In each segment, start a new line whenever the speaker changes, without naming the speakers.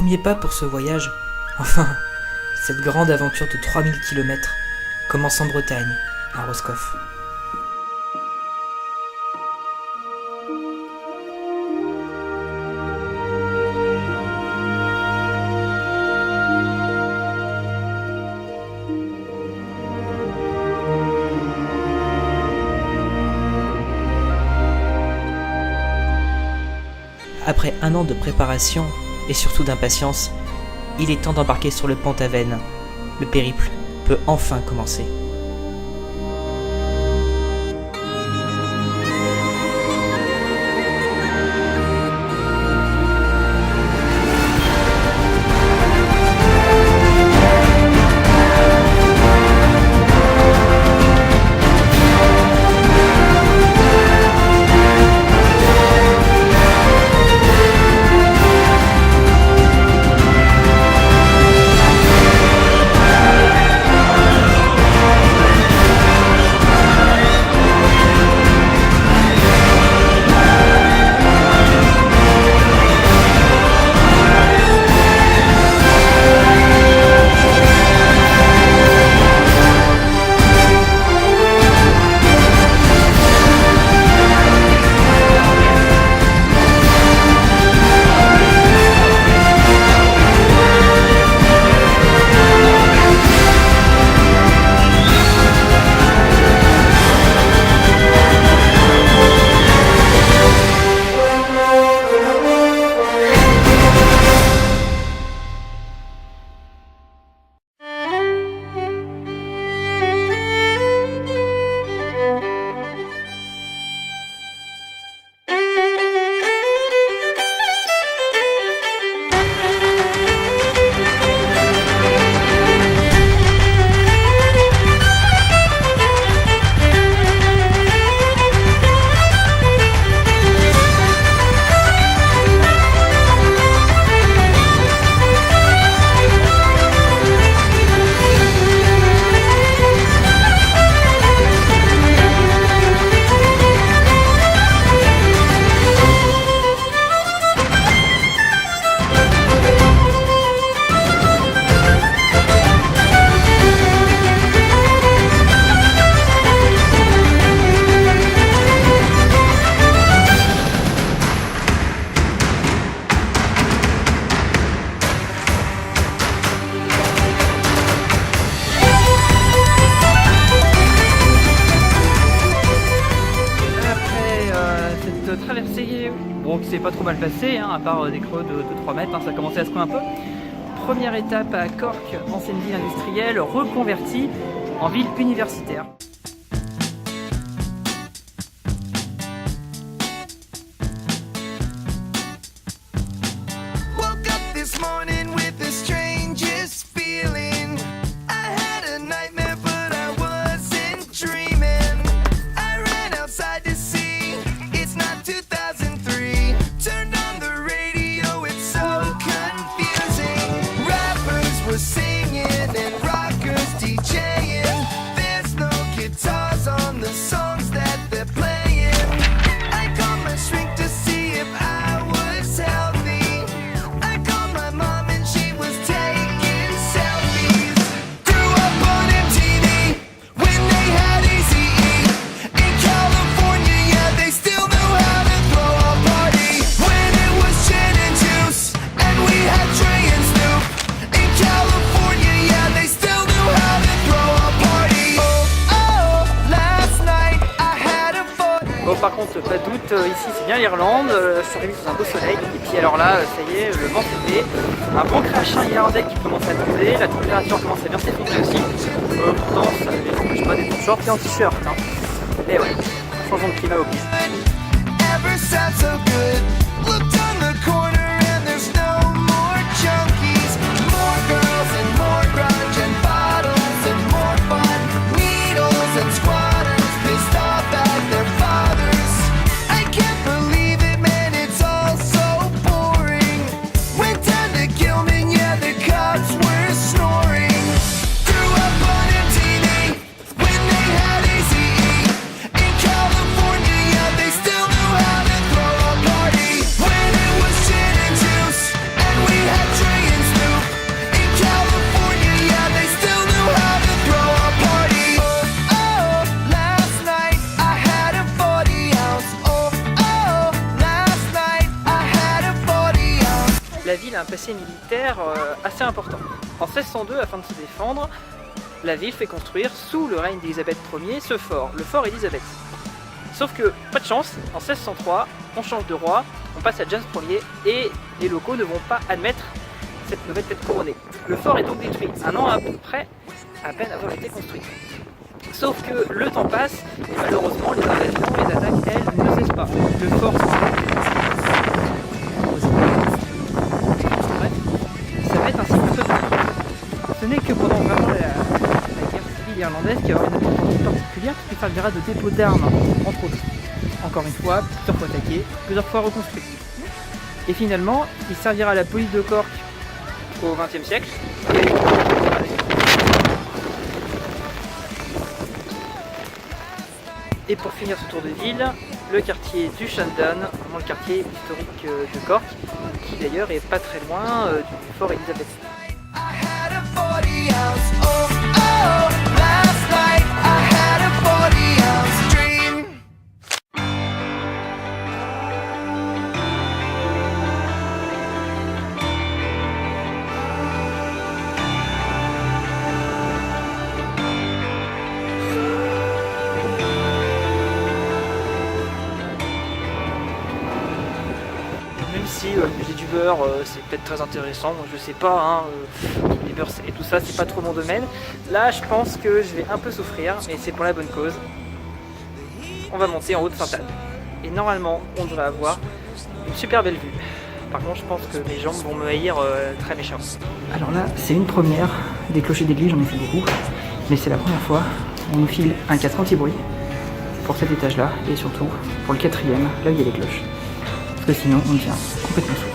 premier pas pour ce voyage, enfin, cette grande aventure de 3000 km, commence en Bretagne, à Roscoff. Après un an de préparation et surtout d'impatience, il est temps d'embarquer sur le Pont-Aven. Le périple peut enfin commencer.
Traversée, bon, qui s'est pas trop mal passé, à part des creux de 3 mètres, ça commençait à secouer un peu. Première étape à Cork, ancienne ville industrielle, reconvertie en ville universitaire. Bon, par contre, pas de doute, ici c'est bien l'Irlande, je suis arrivé sous un beau soleil, et puis alors là, ça y est, le vent s'est fait, un bon crachin irlandais qui commence à tomber, la température commence à bien s'effondrer aussi, pourtant ça ne les empêche pas d'être en short et en t-shirt, et ouais, changeons de climat au plus.
When
ville a un passé militaire assez important. En 1602, afin de se défendre, la ville fait construire, sous le règne d'Élisabeth Ier, ce fort, le fort Élisabeth. Sauf que, pas de chance, en 1603, on change de roi, on passe à James Ier et les locaux ne vont pas admettre cette nouvelle tête couronnée. Le fort est donc détruit, un an après, à peine avoir été construit. Sauf que le temps passe et malheureusement les invasions, les attaques, elles, ne cessent pas. Le fort bref, ça va être ainsi pour ce temps. Ce n'est que pendant vraiment la guerre civile irlandaise qu'il y aura une importance particulière qui servira de dépôt d'armes, entre autres. Encore une fois, plusieurs fois attaqué, plusieurs fois reconstruit. Et finalement, il servira à la police de Cork au XXe siècle. Et pour finir ce tour de ville, le quartier du Shandon, vraiment le quartier historique de Cork, qui d'ailleurs est pas très loin du fort Élisabeth. Même si le musée du beurre c'est peut-être très intéressant, moi je sais pas, les beurres et tout ça c'est pas trop mon domaine. Là je pense que je vais un peu souffrir, mais c'est pour la bonne cause. On va monter en haut de Sainte-Anne. Et normalement on devrait avoir une super belle vue. Par contre je pense que mes jambes vont me haïr très méchant. Alors là c'est une première, des clochers d'église j'en ai fait beaucoup, mais c'est la première fois on nous file un casque anti-bruit pour cet étage là et surtout pour le quatrième, là où il y a les cloches. Parce que sinon on devient complètement sourd.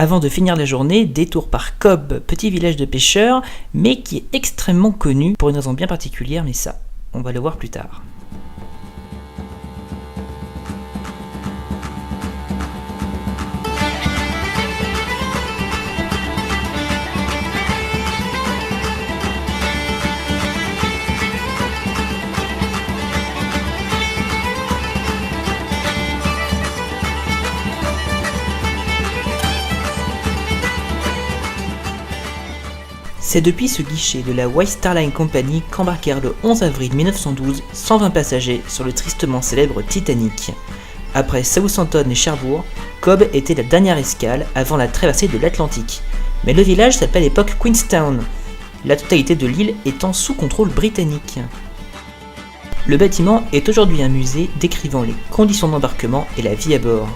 Avant de finir la journée, détour par Cobb, petit village de pêcheurs, mais qui est extrêmement connu pour une raison bien particulière, mais ça, on va le voir plus tard. C'est depuis ce guichet de la White Star Line Company qu'embarquèrent le 11 avril 1912 120 passagers sur le tristement célèbre Titanic. Après Southampton et Cherbourg, Cobb était la dernière escale avant la traversée de l'Atlantique. Mais le village s'appelle à l'époque Queenstown, la totalité de l'île étant sous contrôle britannique. Le bâtiment est aujourd'hui un musée décrivant les conditions d'embarquement et la vie à bord.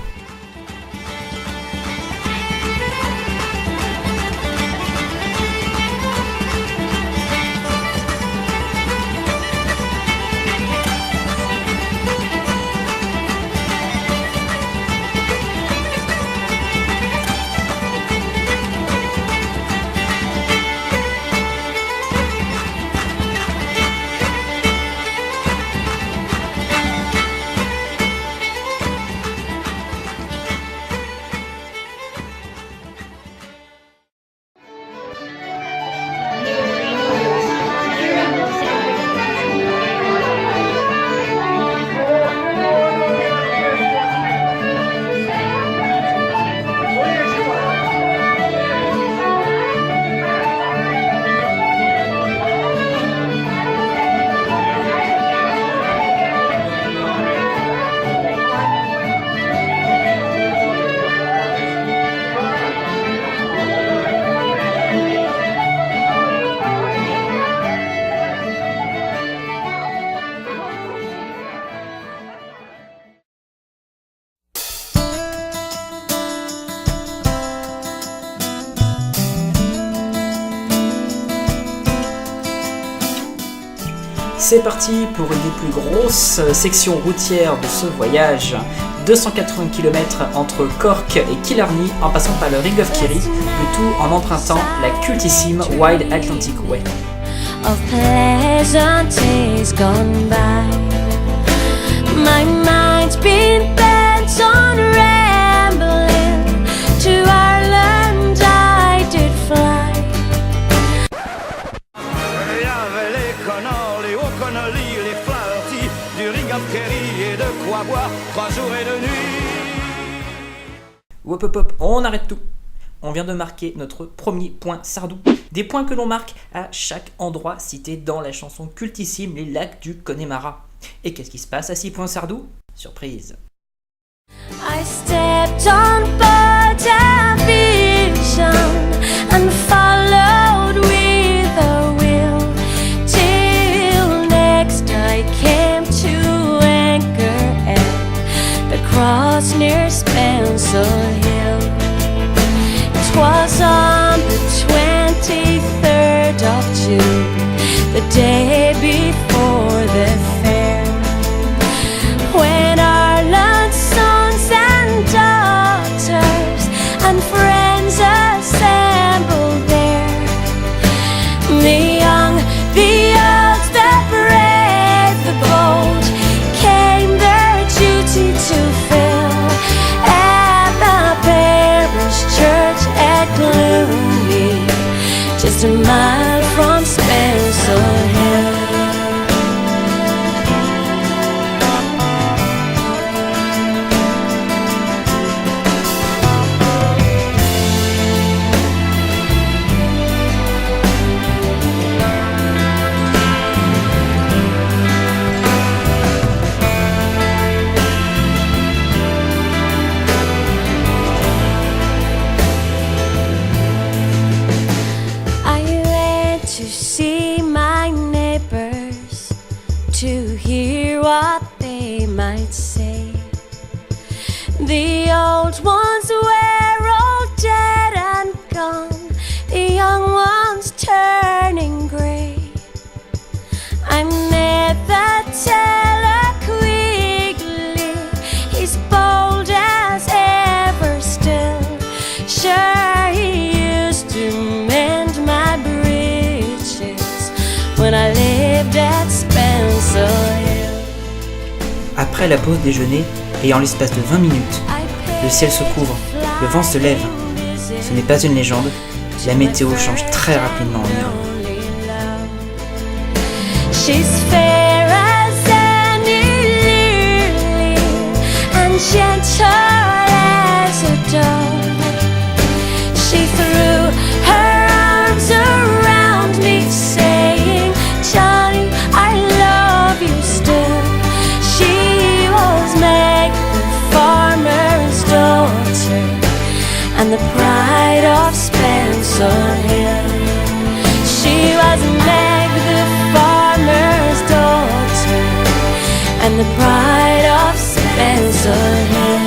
C'est parti pour une des plus grosses sections routières de ce voyage. 280 km entre Cork et Killarney en passant par le Ring of Kerry, le tout en empruntant la cultissime Wild Atlantic Way.
Of pleasant days gone by, my mind's been bent on rambling. To Ireland I did fly.
Il y avait les Connolly, les O'Connolly, les Flaherty, du Ring of Kerry et de quoi boire 3 jours et 2 nuits.
Hop hop hop, on arrête tout. On vient de marquer notre premier point Sardou. Des points que l'on marque à chaque endroit cité dans la chanson cultissime Les Lacs du Connemara. Et qu'est-ce qui se passe à 6 points Sardou? Surprise.
I stepped on board a vision and followed with a will till next I came to anchor at the cross near Spencer Hill. It was on the 23rd of June, the day before the fair, when Ireland's sons and daughters and friends assembled there. The young, the old, the brave, the bold came their duty to fill at the parish church at Gloomy, just a mile from Spencer Hill. I went to see my neighbors to hear what they might say. The old ones were all dead and gone, the young ones turning grey. I met the teller quickly, he's bold as ever still. Sure, he used to mend my breeches when I lived at Spencer Hill.
Après la pause déjeuner, et en l'espace de 20 minutes, le ciel se couvre, le vent se lève. Ce n'est pas une légende, la météo change très rapidement en Irlande.
She's fair as any lily and gentle as a dove. She threw her arms around the pride of Spencer Hill.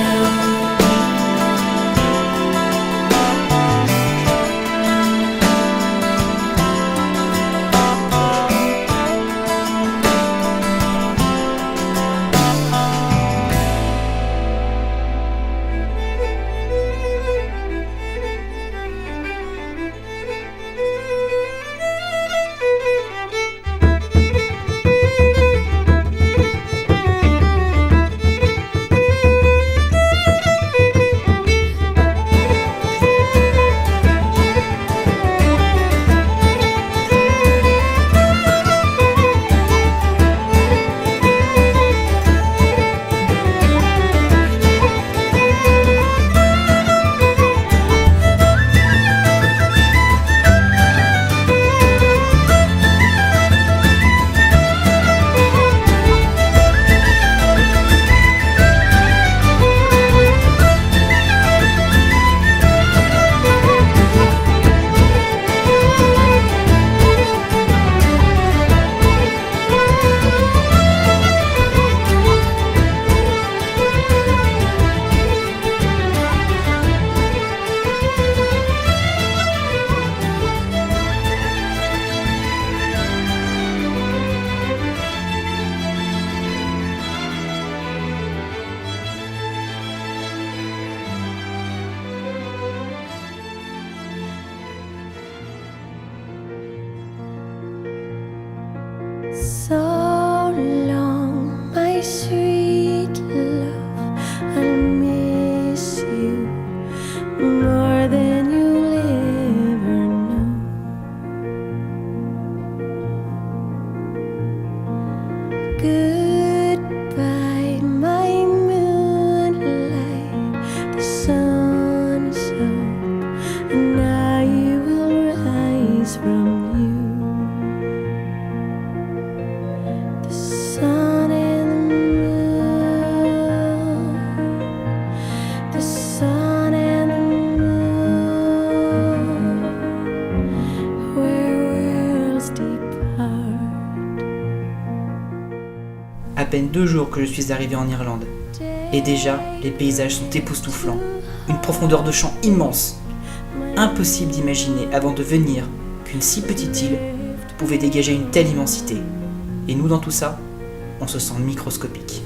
So long, my sweet love, I'll miss you more than you'll ever know. Goodbye, my moonlight, the sun is up, and I will rise from you. The sun and the moon, the sun and the moon, where worlds depart.
À peine 2 jours que je suis arrivé en Irlande, et déjà les paysages sont époustouflants, une profondeur de champ immense. Impossible d'imaginer avant de venir qu'une si petite île pouvait dégager une telle immensité. Et nous, dans tout ça, on se sent microscopique.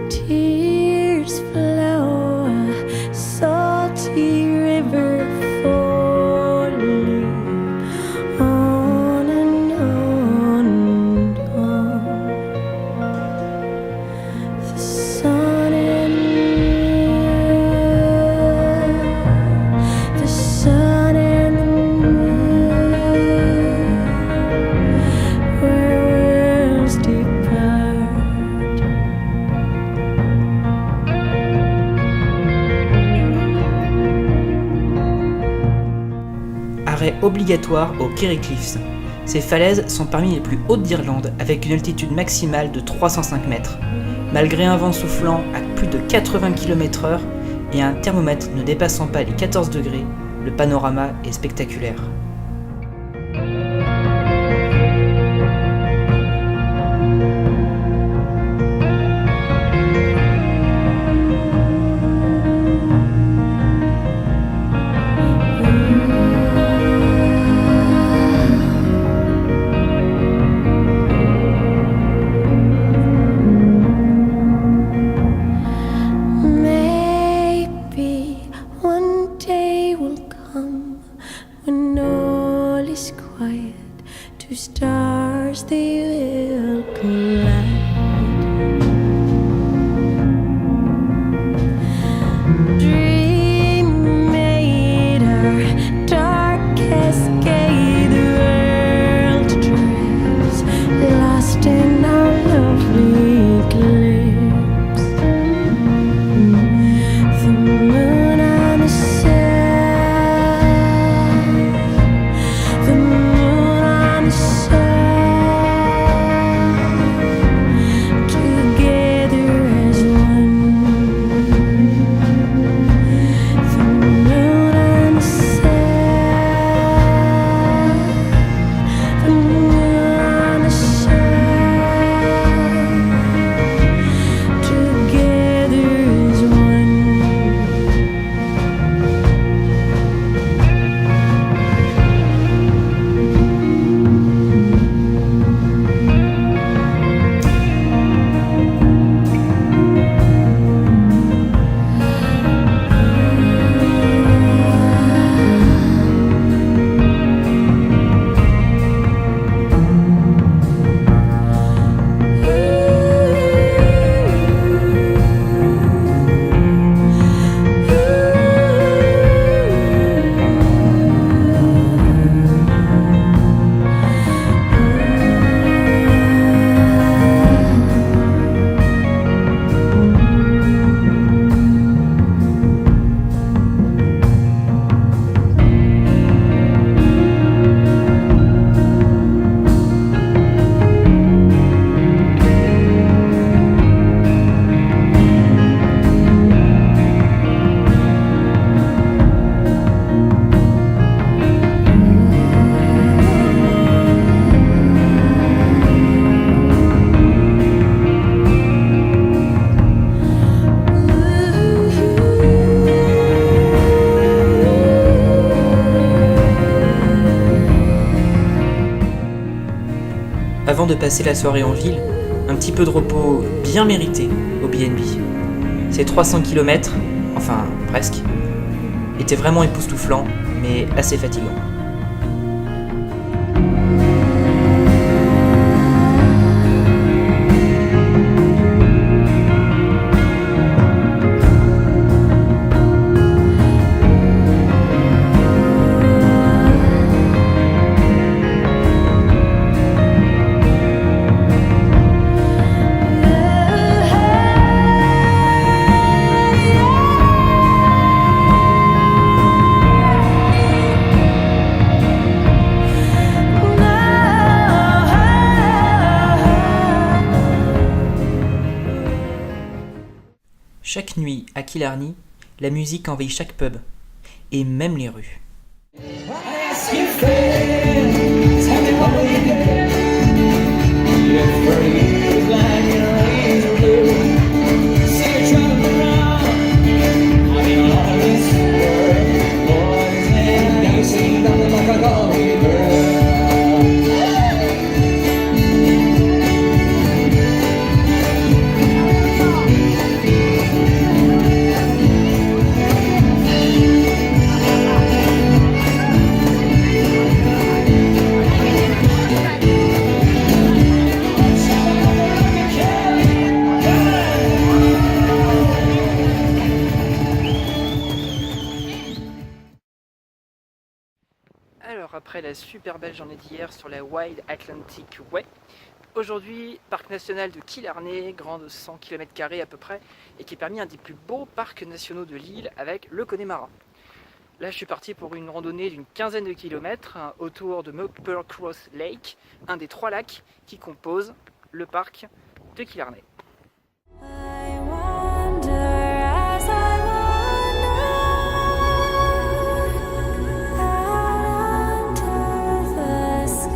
Tears flow, a salty river falling on and on and on. The sun and moon, the sun and the moon, where worlds depart.
Arrêt obligatoire au Kerry Cliffs. Ces falaises sont parmi les plus hautes d'Irlande avec une altitude maximale de 305 mètres. Malgré un vent soufflant à plus de 80 km/h et un thermomètre ne dépassant pas les 14 degrés, le panorama est spectaculaire.
Maybe one day will come when all is quiet. Two stars they will collide. Dream made our darkest gay. The world drives lost in our lovely glimpse. The moon and the sun, the moon and the sun,
de passer la soirée en ville, un petit peu de repos bien mérité au BNB. Ces 300 km, enfin presque, étaient vraiment époustouflants, mais assez fatigants. Chaque nuit, à Killarney, la musique envahit chaque pub, et même les rues.
Alors après la super belle journée d'hier sur la Wild Atlantic Way, aujourd'hui parc national de Killarney, grand de 100 km² à peu près, et qui est parmi un des plus beaux parcs nationaux de l'île avec le Connemara. Là je suis parti pour une randonnée d'une quinzaine de kilomètres autour de Muppercross Lake, un des 3 lacs qui composent le parc de Killarney.
I wonder as I wander out under the sky.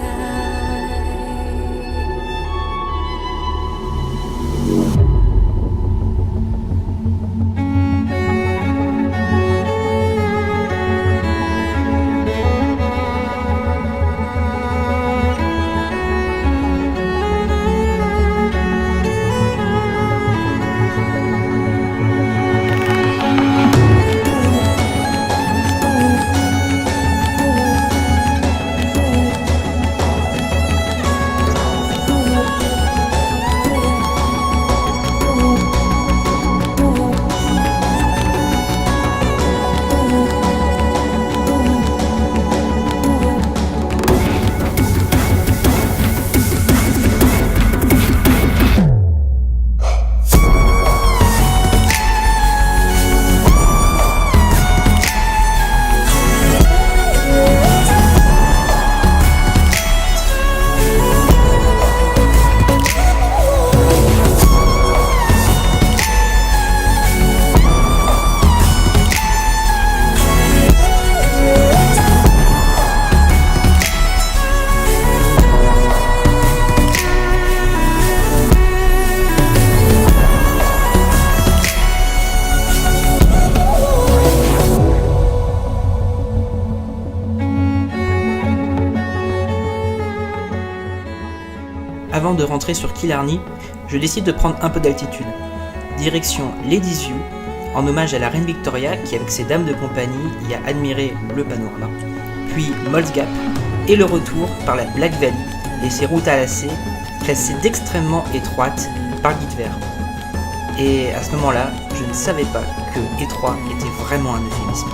Avant de rentrer sur Killarney, je décide de prendre un peu d'altitude. Direction Ladies View, en hommage à la reine Victoria qui avec ses dames de compagnie y a admiré le panorama. Puis Moll's Gap, et le retour par la Black Valley et ses routes à lacets, classées d'extrêmement étroites par guide vert. Et à ce moment-là, je ne savais pas que étroit était vraiment un euphémisme.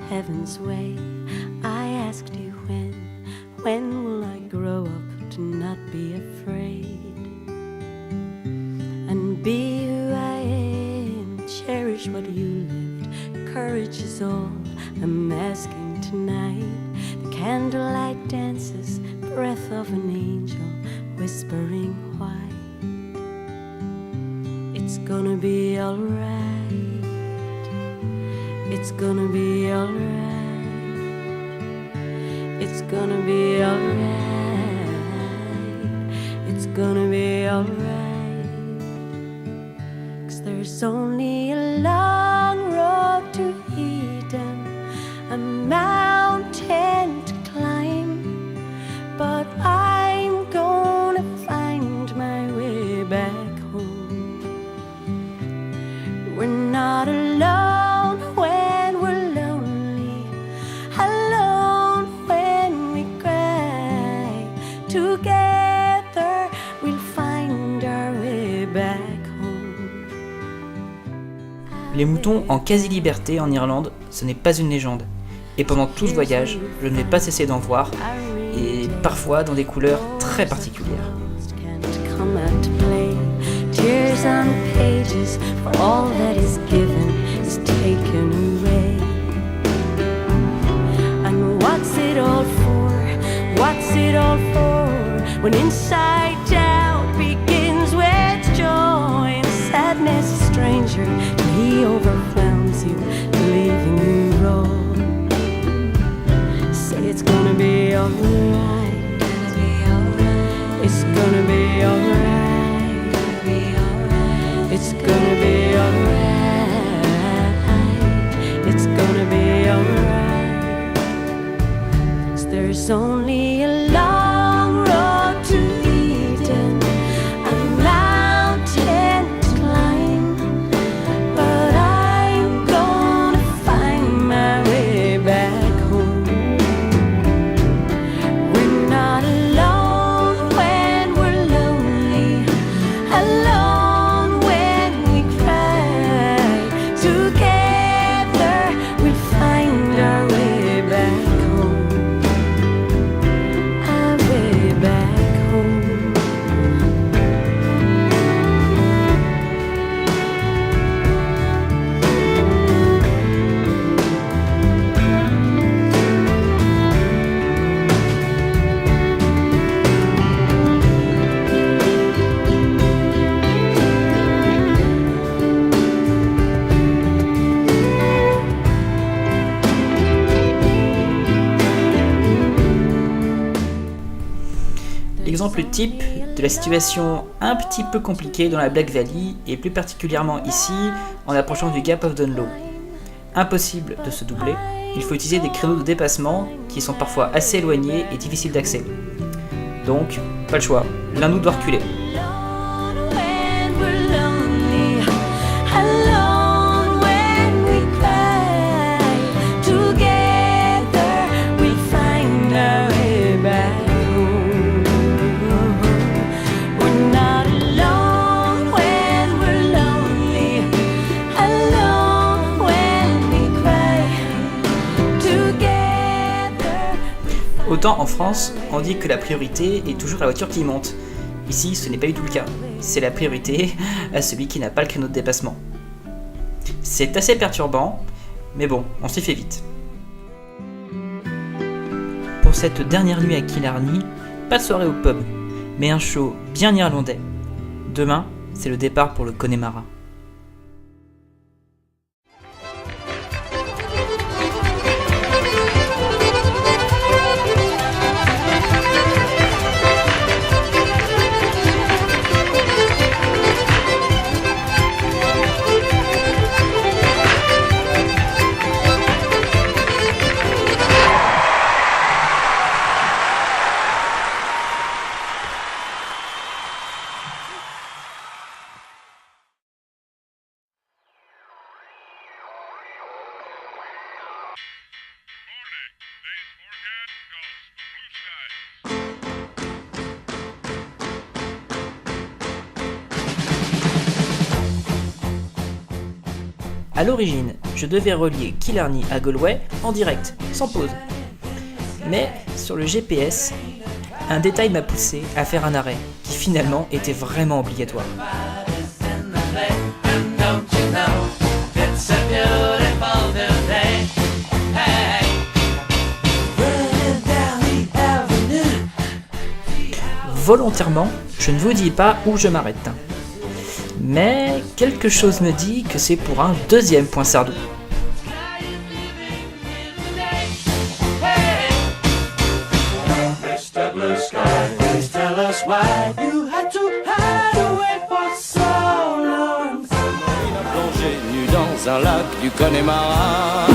heaven's way. I asked you when will I grow up to not be afraid and be who I am, cherish what you lived. Courage is all I'm asking tonight. The candlelight dances, breath of an angel, whispering why. It's gonna be alright. It's gonna be alright. It's gonna be alright. It's gonna be alright. 'Cause there's only a long road to Eden, a mountain to climb, but I'm gonna find my way back home. We're not alone when we're lonely, alone when we cry. Together we'll find our way back home.
Les moutons en quasi-liberté en Irlande, ce n'est pas une légende. Et pendant tout ce voyage, je ne vais pas cesser d'en voir, et parfois dans des couleurs très particulières.
Tears on pages, for all that is given is taken away. And what's it all for? What's it all for? When inside out begins with joy and sadness, a stranger, till he overwhelms you, leaving you raw. Say it's gonna be alright. It's gonna be alright. It's gonna be alright. It's gonna be alright. 'Cause there's only a long road to Eden, a mountain to climb, but I'm gonna find my way back home. We're not alone when we're lonely, alone when we cry. Together we'll find our way back home, our way back home.
L'exemple type de la situation un petit peu compliquée dans la Black Valley, et plus particulièrement ici, en approchant du Gap of Dunlow. Impossible de se doubler, il faut utiliser des créneaux de dépassement qui sont parfois assez éloignés et difficiles d'accès. Donc, pas le choix, l'un nous doit reculer.
Alone when we're lonely, alone when we cry. Together we'll find our way back home. We're not alone when we're lonely, alone when we cry. Together.
Autant en France, on dit que la priorité est toujours la voiture qui monte. Ici, ce n'est pas du tout le cas. C'est la priorité à celui qui n'a pas le créneau de dépassement. C'est assez perturbant, mais bon, on s'y fait vite. Pour cette dernière nuit à Killarney, pas de soirée au pub, mais un show bien irlandais. Demain, c'est le départ pour le Connemara. À l'origine, je devais relier Killarney à Galway en direct, sans pause. Mais sur le GPS, un détail m'a poussé à faire un arrêt, qui finalement était vraiment obligatoire. Volontairement, je ne vous dis pas où je m'arrête. Mais quelque chose me dit que c'est pour un deuxième point Sardou.
Plongé nu dans un lac du Connemara.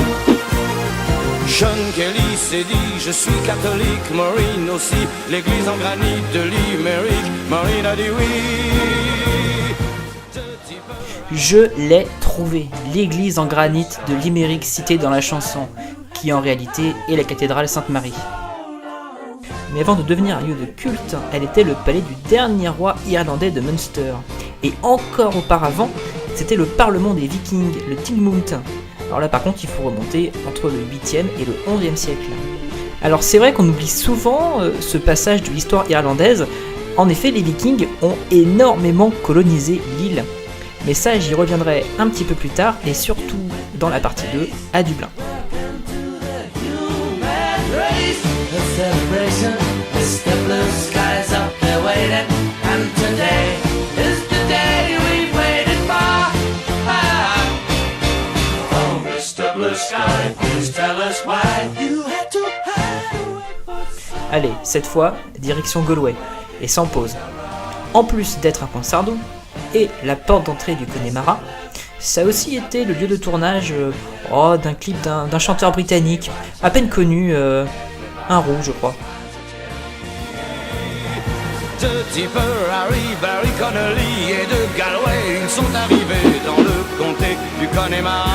Sean Kelly s'est dit, je suis catholique, Maureen aussi, l'église en granit de Limerick, Maureen a dit oui.
Je l'ai trouvé, l'église en granit de Limerick citée dans la chanson, qui en réalité est la cathédrale Sainte-Marie. Mais avant de devenir un lieu de culte, elle était le palais du dernier roi irlandais de Munster. Et encore auparavant, c'était le parlement des Vikings, le Tingmount. Alors là par contre il faut remonter entre le 8e et le 11e siècle. Alors c'est vrai qu'on oublie souvent ce passage de l'histoire irlandaise. En effet les Vikings ont énormément colonisé l'île. Mais ça j'y reviendrai un petit peu plus tard et surtout dans la partie 2 à Dublin. Allez, cette fois, direction Galway, et sans pause. En plus d'être un point Sardou, et la porte d'entrée du Connemara, ça a aussi été le lieu de tournage d'un clip d'un chanteur britannique, à peine connu, un roux je crois.
De Tipperary, Barry Connolly et de Galway, ils sont arrivés dans le comté du Connemara.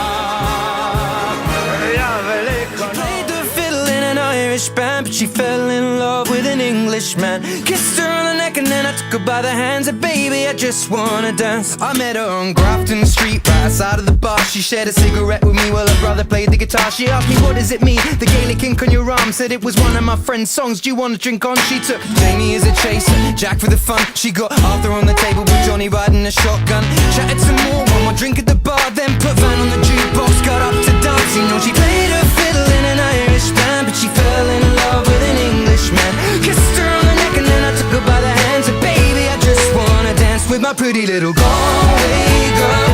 Il y avait les
Played the fiddle in an Irish band, but she fell in love with an Englishman. Kissed her on the neck and then I took her by the hands. And baby, I just wanna dance. I met her on Grafton Street, right outside of the bar. She shared a cigarette with me while her brother played the guitar. She asked me, what does it mean? The Gaelic ink on your arm. Said it was one of my friend's songs. Do you wanna drink on? She took Jamie as a chaser, Jack for the fun. She got Arthur on the table with Johnny riding a shotgun. Chatted some more, one more drink at the bar. Then put Van on the jukebox, got up to dance. You know she played her fiddle in an Irish band, but she fell in love with an Englishman. Kissed her on the neck and then I took her by the hands. And baby, I just wanna dance with my pretty little Galway girl.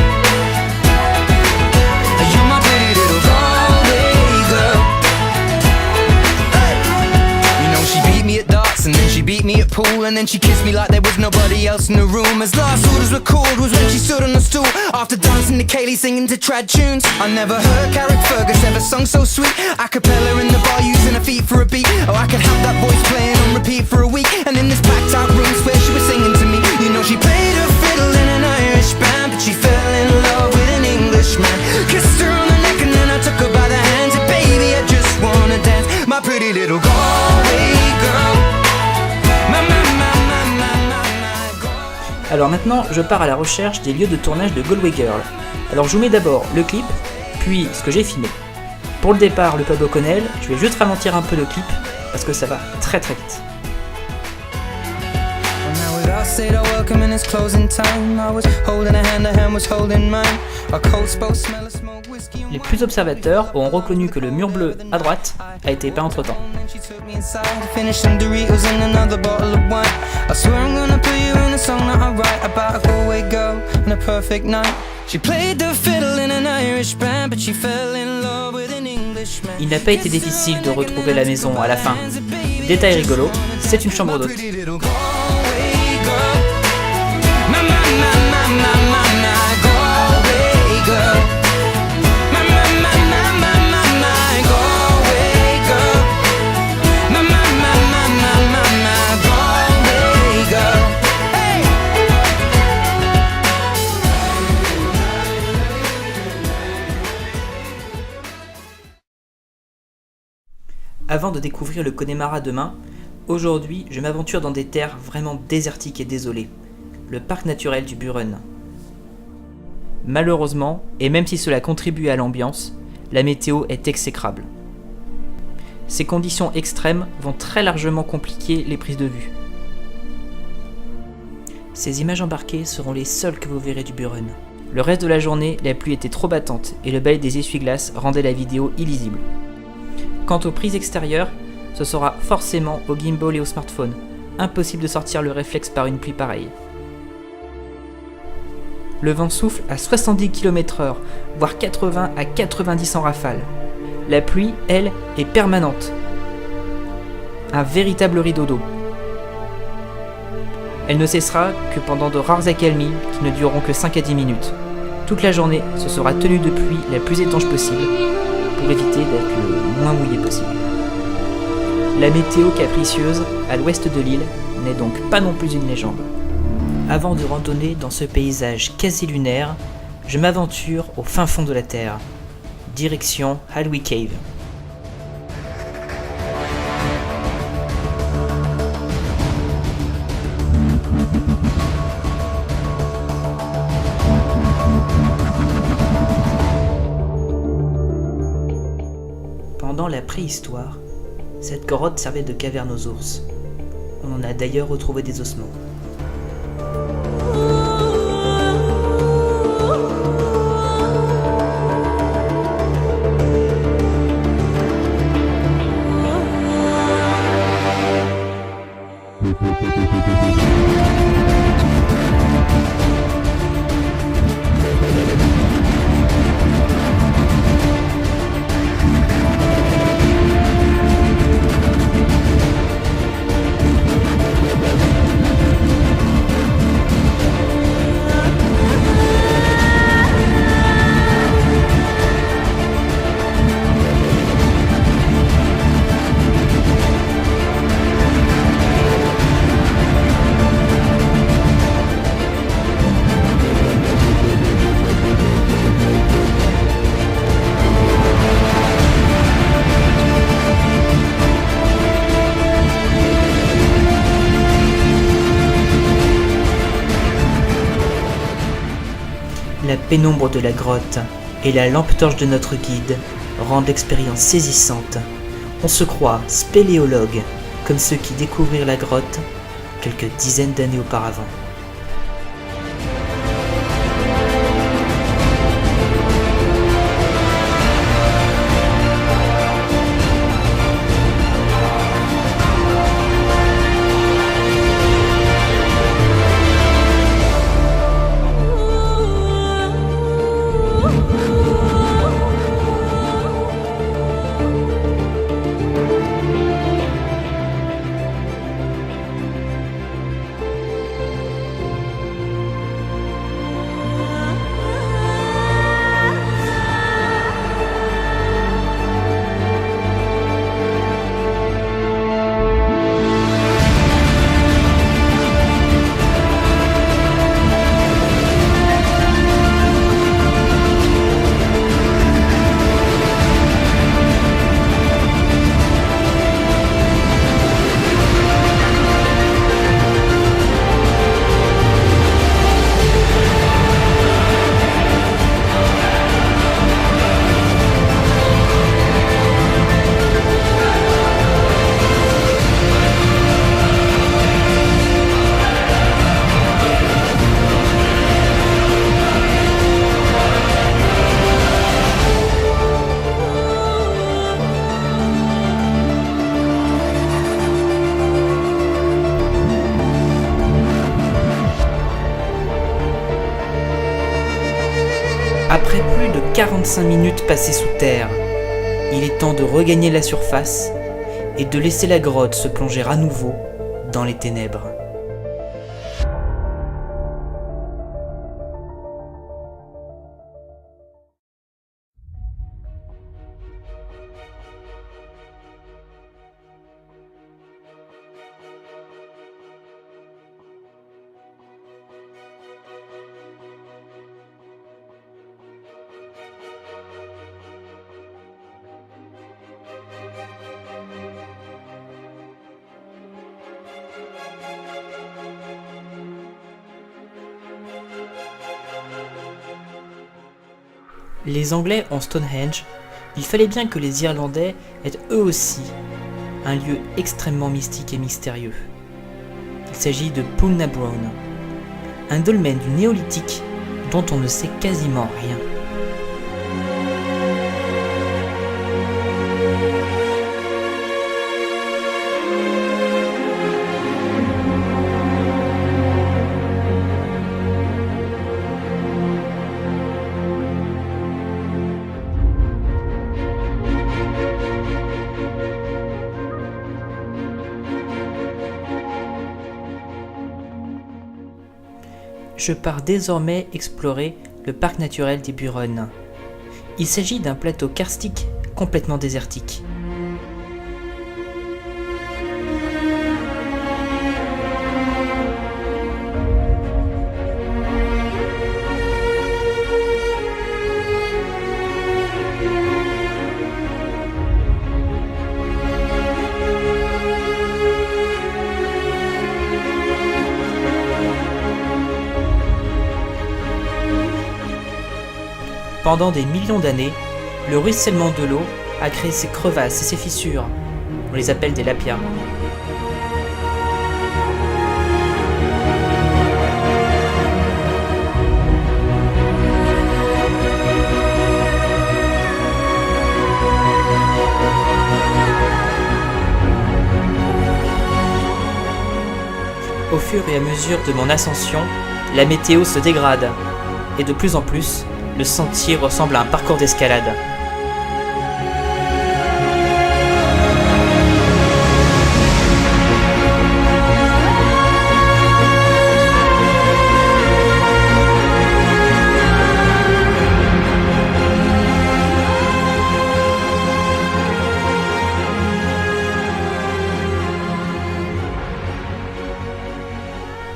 You're my pretty little Galway girl. Hey. You know she beat me at darts and then she beat me at pool, and then she kissed me like there was nobody else in the room. As last orders were called was when she stood on the stool after dancing to Kaylee singing to trad tunes. I never heard Carrick Fergus ever sung so sweet. A cappella in the bar using her feet for a beat. Oh, I could have that voice playing on repeat for a week. And in this packed out room swear she was singing to me. You know she played her fiddle in an Irish band, but she fell in love with an Englishman. Kissed her on the neck and then I took her by the hands. And baby, I just wanna dance, my pretty little Galway girl.
Alors maintenant, je pars à la recherche des lieux de tournage de Galway Girl. Alors je vous mets d'abord le clip, puis ce que j'ai filmé. Pour le départ, le pub O'Connell, je vais juste ralentir un peu le clip, parce que ça va très très vite. Les plus observateurs auront reconnu que le mur bleu à droite a été peint entre temps. Il n'a pas été difficile de retrouver la maison à la fin. Détail rigolo, c'est une chambre d'hôte. Avant de découvrir le Connemara demain, aujourd'hui je m'aventure dans des terres vraiment désertiques et désolées, le parc naturel du Burren. Malheureusement, et même si cela contribue à l'ambiance, la météo est exécrable. Ces conditions extrêmes vont très largement compliquer les prises de vue. Ces images embarquées seront les seules que vous verrez du Buren. Le reste de la journée, la pluie était trop battante et le balai des essuie-glaces rendait la vidéo illisible. Quant aux prises extérieures, ce sera forcément au gimbal et au smartphone. Impossible de sortir le réflexe par une pluie pareille. Le vent souffle à 70 km/h, voire 80 à 90 en rafale. La pluie, elle, est permanente. Un véritable rideau d'eau. Elle ne cessera que pendant de rares accalmies qui ne dureront que 5 à 10 minutes. Toute la journée, ce sera tenue de pluie la plus étanche possible, pour éviter d'être le moins mouillé possible. La météo capricieuse, à l'ouest de l'île, n'est donc pas non plus une légende. Avant de randonner dans ce paysage quasi lunaire, je m'aventure au fin fond de la Terre. Direction Halwi Cave. Pendant la préhistoire, cette grotte servait de caverne aux ours. On en a d'ailleurs retrouvé des ossements. La pénombre de la grotte et la lampe torche de notre guide rendent l'expérience saisissante. On se croit spéléologue, comme ceux qui découvrirent la grotte quelques dizaines d'années auparavant. Après plus de 45 minutes passées sous terre, il est temps de regagner la surface et de laisser la grotte se plonger à nouveau dans les ténèbres. Les Anglais ont Stonehenge, il fallait bien que les Irlandais aient eux aussi un lieu extrêmement mystique et mystérieux. Il s'agit de Poulnabrone, un dolmen du néolithique dont on ne sait quasiment rien. Je pars désormais explorer le parc naturel des Buronnes. Il s'agit d'un plateau karstique complètement désertique. Pendant des millions d'années, le ruissellement de l'eau a créé ces crevasses et ces fissures. On les appelle des lapias. Au fur et à mesure de mon ascension, la météo se dégrade, et de plus en plus, le sentier ressemble à un parcours d'escalade.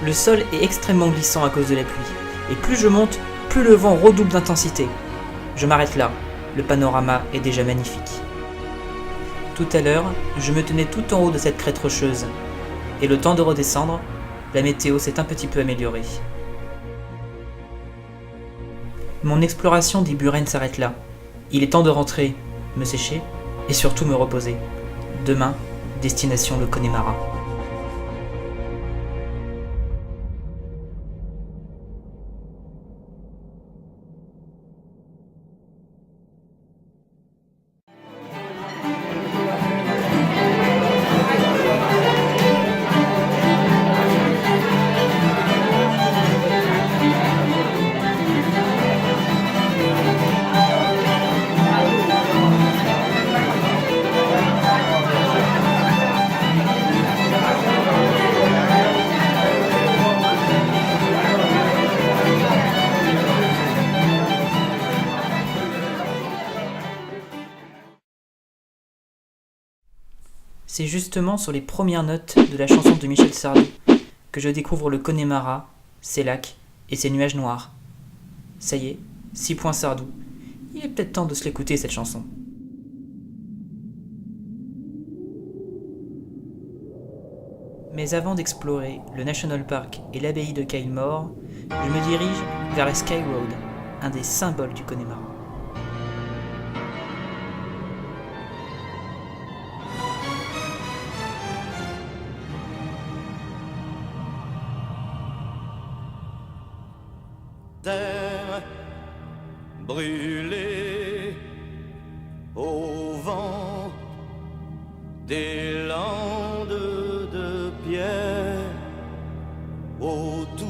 Le sol est extrêmement glissant à cause de la pluie, et plus je monte, plus le vent redouble d'intensité. Je m'arrête là, le panorama est déjà magnifique. Tout à l'heure, je me tenais tout en haut de cette crête rocheuse, et le temps de redescendre, la météo s'est un petit peu améliorée. Mon exploration des Burennes s'arrête là. Il est temps de rentrer, me sécher, et surtout me reposer. Demain, destination le Connemara. C'est justement sur les premières notes de la chanson de Michel Sardou que je découvre le Connemara, ses lacs et ses nuages noirs. Ça y est, 6 points Sardou. Il est peut-être temps de se l'écouter cette chanson. Mais avant d'explorer le National Park et l'abbaye de Kylemore, je me dirige vers la Sky Road, un des symboles du Connemara.
Terre brûlée au vent des landes de pierre autour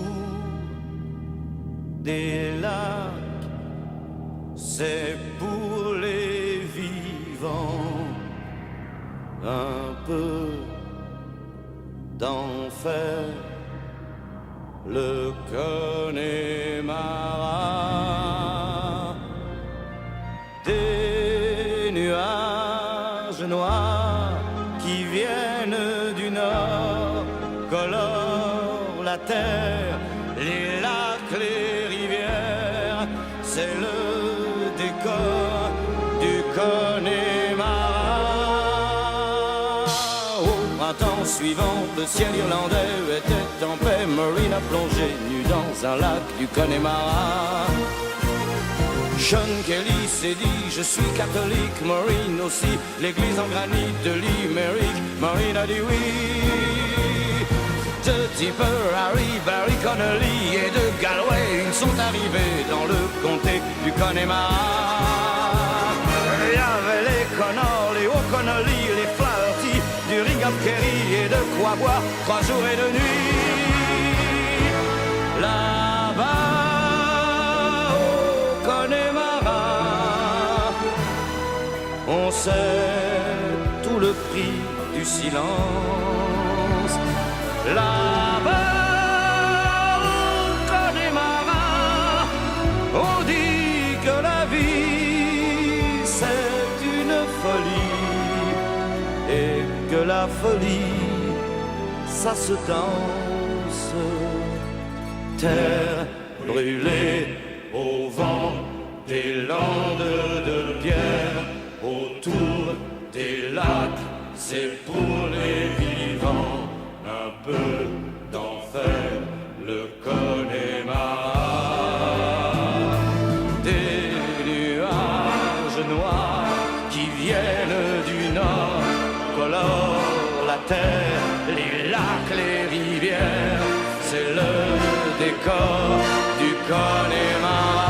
des lacs, c'est pour les vivants un peu d'enfer. Le Connemara, des nuages noirs qui viennent du nord colorent la terre, les lacs, les rivières, c'est le décor du Connemara. Au printemps suivant, le ciel irlandais était en paix. Maureen a plongé nue dans un lac du Connemara. John Kelly s'est dit, je suis catholique, Maureen aussi, l'église en granit de Limerick, Maureen a dit oui. De Tipper, Harry, Barry Connolly et de Galway, ils sont arrivés dans le comté du Connemara. Il y avait les Connors, les O'Connolly, les Flaherty, du Ring of Kerry et de quoi boire 3 jours et 2 nuits. Là-bas, au Connemara, on sait tout le prix du silence. Là-bas, au Connemara, on dit que la vie c'est une folie et que la folie ça se danse. Terre brûlée au vent des landes de pierre, autour des lacs, c'est pour les vivants. Un peu d'enfer, le Connemara. Des nuages noirs qui viennent du nord colorent la terre, les lacs, les rivières. C'est le décor du Connemara.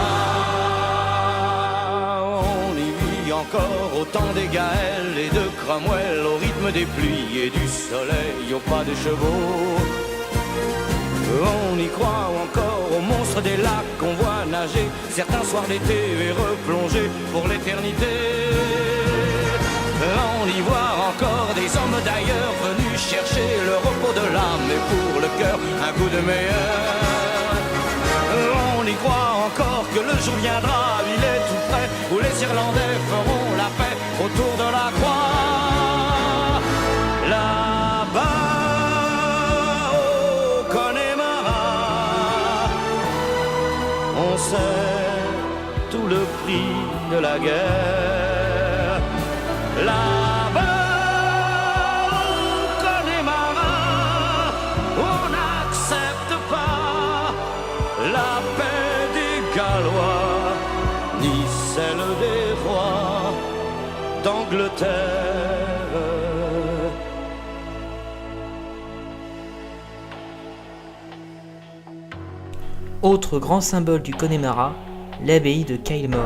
On y vit encore au temps des Gaëls et de Cromwell, au rythme des pluies et du soleil, au pas des chevaux. On y croit encore aux monstres des lacs qu'on voit nager certains soirs d'été et replonger pour l'éternité. On y voit encore des hommes d'ailleurs venus chercher le repos de l'âme et pour le cœur un goût de meilleur. On y croit encore que le jour viendra, il est tout près, où les Irlandais feront la paix autour de la croix. Là-bas, au Connemara, on sait tout le prix de la guerre. Là-bas, au Connemara, on n'accepte pas la paix des Gallois, ni celle des rois d'Angleterre.
Autre grand symbole du Connemara, l'abbaye de Kylemore.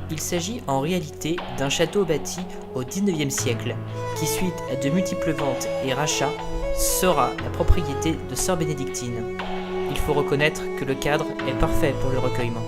Il s'agit en réalité d'un château bâti au XIXe siècle, qui suite à de multiples ventes et rachats, sera la propriété de sœurs bénédictines. Il faut reconnaître que le cadre est parfait pour le recueillement.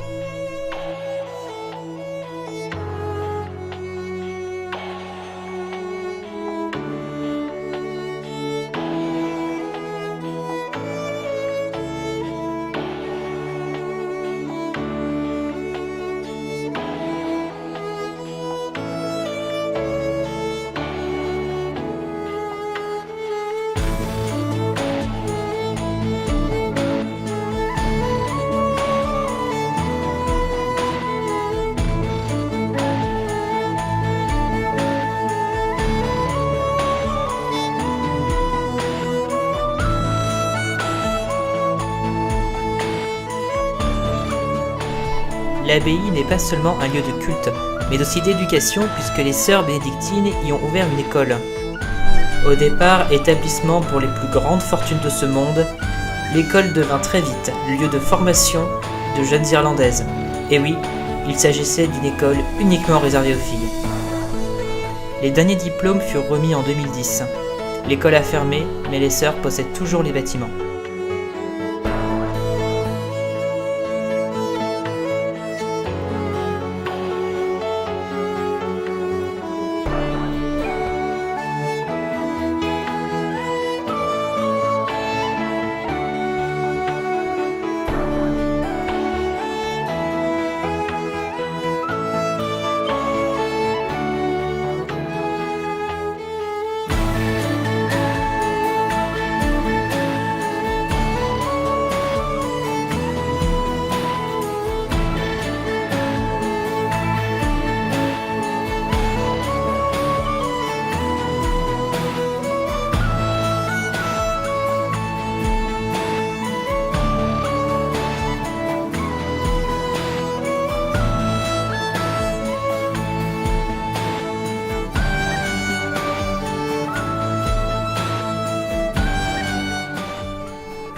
L'abbaye n'est pas seulement un lieu de culte, mais aussi d'éducation puisque les sœurs bénédictines y ont ouvert une école. Au départ établissement pour les plus grandes fortunes de ce monde, l'école devint très vite lieu de formation de jeunes Irlandaises. Et oui, il s'agissait d'une école uniquement réservée aux filles. Les derniers diplômes furent remis en 2010. L'école a fermé, mais les sœurs possèdent toujours les bâtiments.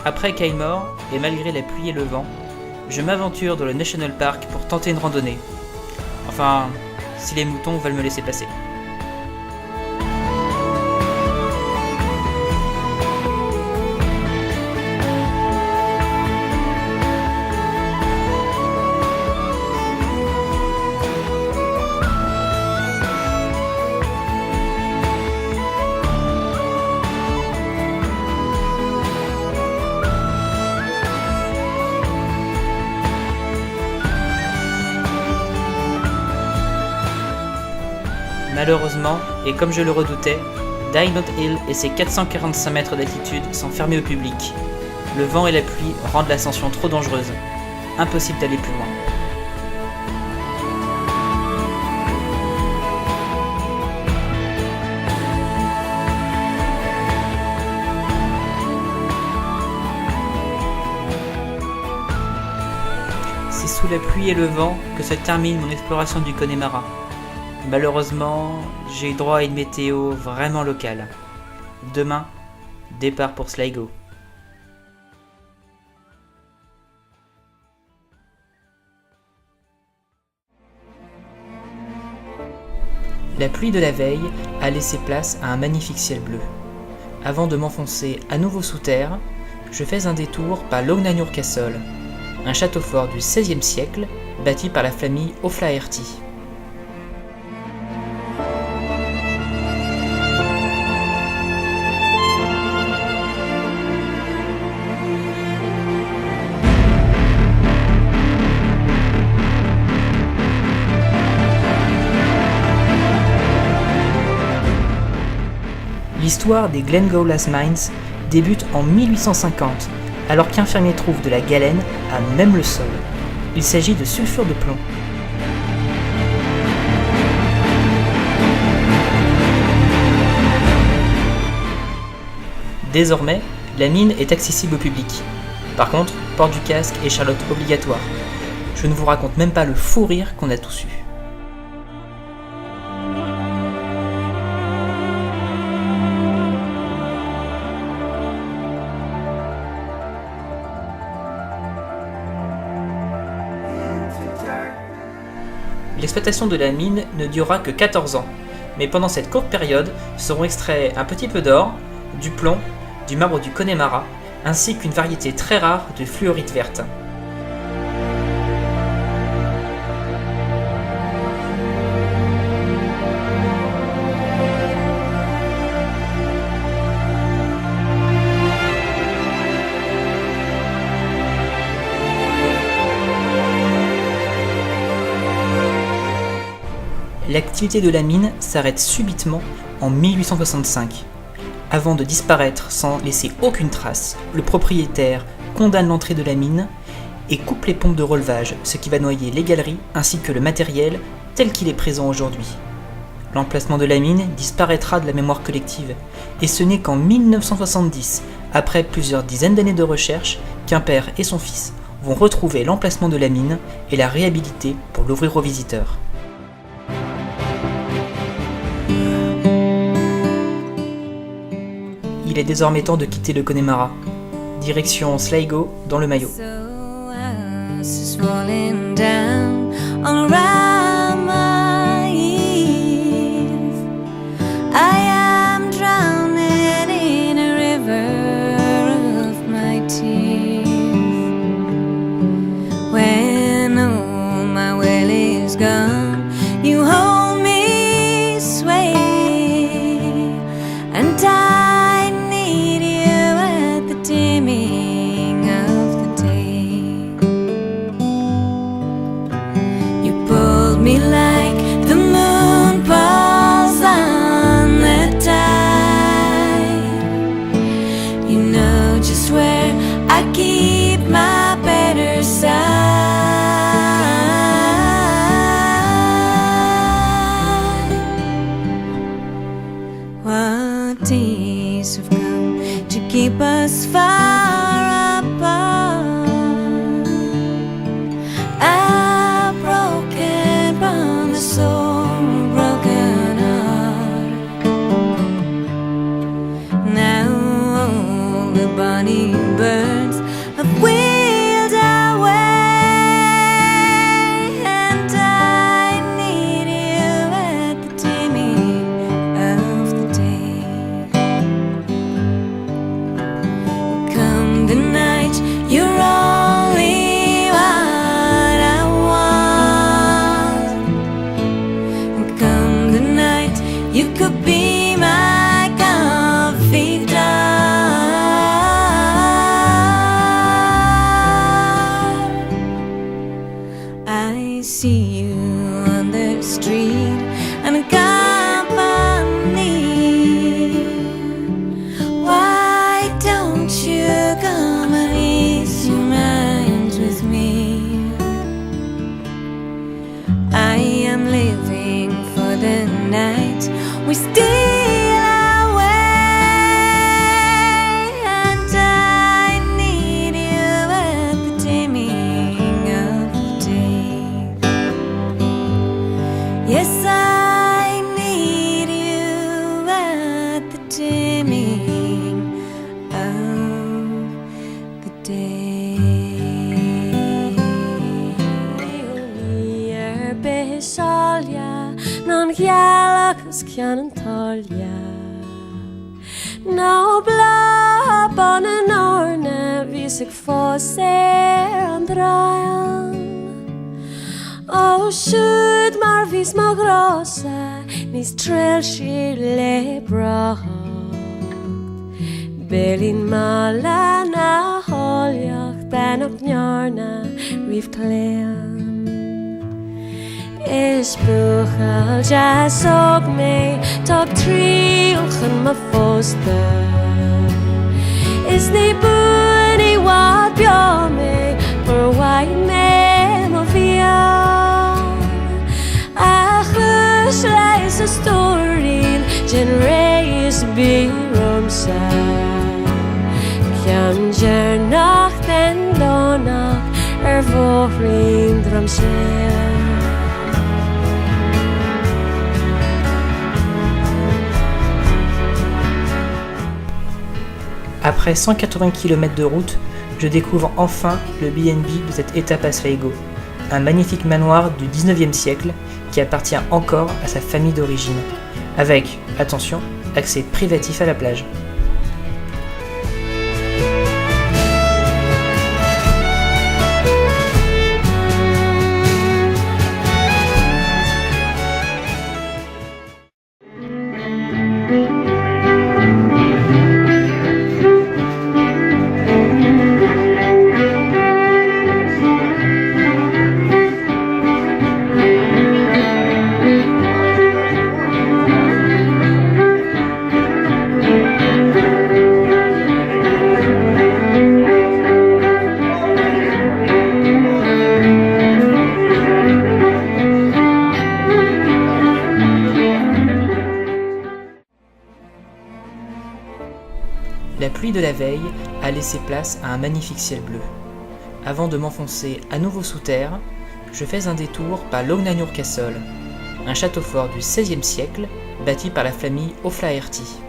Après Kaimor, et malgré la pluie et le vent, je m'aventure dans le National Park pour tenter une randonnée. Enfin, si les moutons veulent me laisser passer. Malheureusement, et comme je le redoutais, Dynot Hill et ses 445 mètres d'altitude sont fermés au public. Le vent et la pluie rendent l'ascension trop dangereuse. Impossible d'aller plus loin. C'est sous la pluie et le vent que se termine mon exploration du Connemara. Malheureusement, j'ai eu droit à une météo vraiment locale. Demain, départ pour Sligo. La pluie de la veille a laissé place à un magnifique ciel bleu. Avant de m'enfoncer à nouveau sous terre, je fais un détour par Loughnannor Castle, un château fort du XVIe siècle bâti par la famille O'Flaherty. L'histoire des Glengowlas Mines débute en 1850, alors qu'un fermier trouve de la galène à même le sol. Il s'agit de sulfure de plomb. Désormais, la mine est accessible au public. Par contre, port du casque et charlotte obligatoire. Je ne vous raconte même pas le fou rire qu'on a tous eu. L'exploitation de la mine ne durera que 14 ans, mais pendant cette courte période seront extraits un petit peu d'or, du plomb, du marbre du Connemara, ainsi qu'une variété très rare de fluorite verte. L'activité de la mine s'arrête subitement en 1865. Avant de disparaître sans laisser aucune trace, le propriétaire condamne l'entrée de la mine et coupe les pompes de relevage, ce qui va noyer les galeries ainsi que le matériel tel qu'il est présent aujourd'hui. L'emplacement de la mine disparaîtra de la mémoire collective, et ce n'est qu'en 1970, après plusieurs dizaines d'années de recherche, qu'un père et son fils vont retrouver l'emplacement de la mine et la réhabiliter pour l'ouvrir aux visiteurs. Il est désormais temps de quitter le Connemara. Direction Sligo, dans le Mayo.
Keep us far apart. A broken bond I see you on the street and company, why don't you come and ease your mind with me? I am living for the night we steal away, and I need you at the dimming of the day. Yes, I need you at the dimming of the day. Besalja non gjalachas kjanan talja, no bla ban en orne vis ik få ser andrajan. O sjud mar vis ma grasa nis trell skille bra. Belin malana holjach ben op njarna rif klean. Is buchel jas og me tog trilchen ma foster. Is ni bunny wat bja me for white me ma via. Ach leis a story gen reis be romsa. Kjan ger nacht den donach vorin dramsel.
Après 180 km de route, je découvre enfin le B&B de cette étape à Sligo, un magnifique manoir du 19e siècle qui appartient encore à sa famille d'origine, avec, attention, accès privatif à la plage. La pluie de la veille a laissé place à un magnifique ciel bleu. Avant de m'enfoncer à nouveau sous terre, je fais un détour par Lognanur Castle, un château fort du XVIe siècle bâti par la famille O'Flaherty.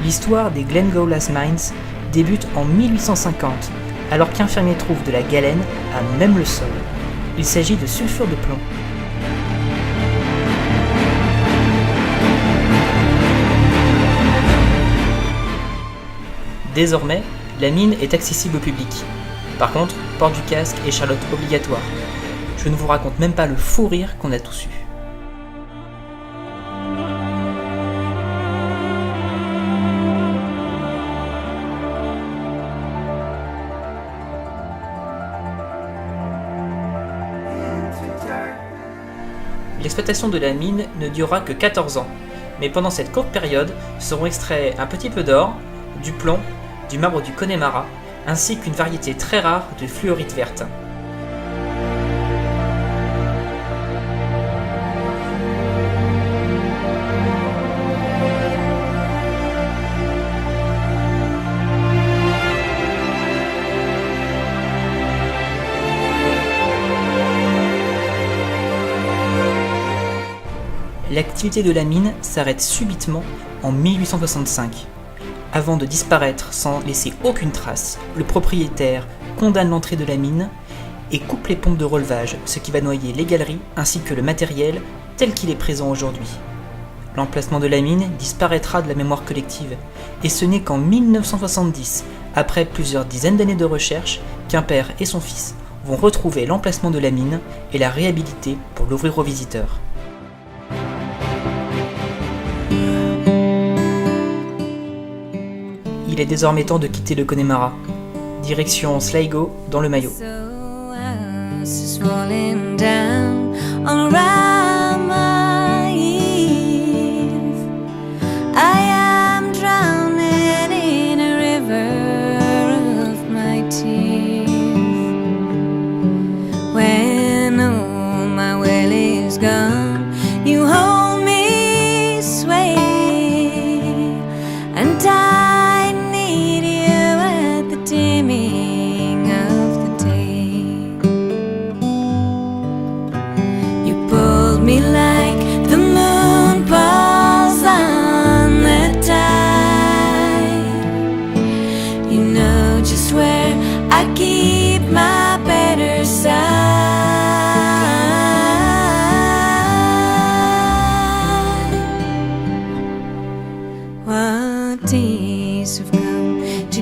L'histoire des Glengowlas Mines débute en 1850, alors qu'un fermier trouve de la galène à même le sol. Il s'agit de sulfure de plomb. Désormais, la mine est accessible au public. Par contre, port du casque et charlotte obligatoire. Je ne vous raconte même pas le fou rire qu'on a tous eu. L'exploitation de la mine ne durera que 14 ans, mais pendant cette courte période seront extraits un petit peu d'or, du plomb, du marbre du Connemara, ainsi qu'une variété très rare de fluorite verte. L'activité de la mine s'arrête subitement en 1865. Avant de disparaître sans laisser aucune trace, le propriétaire condamne l'entrée de la mine et coupe les pompes de relevage, ce qui va noyer les galeries ainsi que le matériel tel qu'il est présent aujourd'hui. L'emplacement de la mine disparaîtra de la mémoire collective, et ce n'est qu'en 1970, Après plusieurs dizaines d'années de recherche, Quimper et son fils vont retrouver l'emplacement de la mine et la réhabiliter pour l'ouvrir aux visiteurs. Il est désormais temps de quitter le Connemara. Direction Sligo dans le Mayo.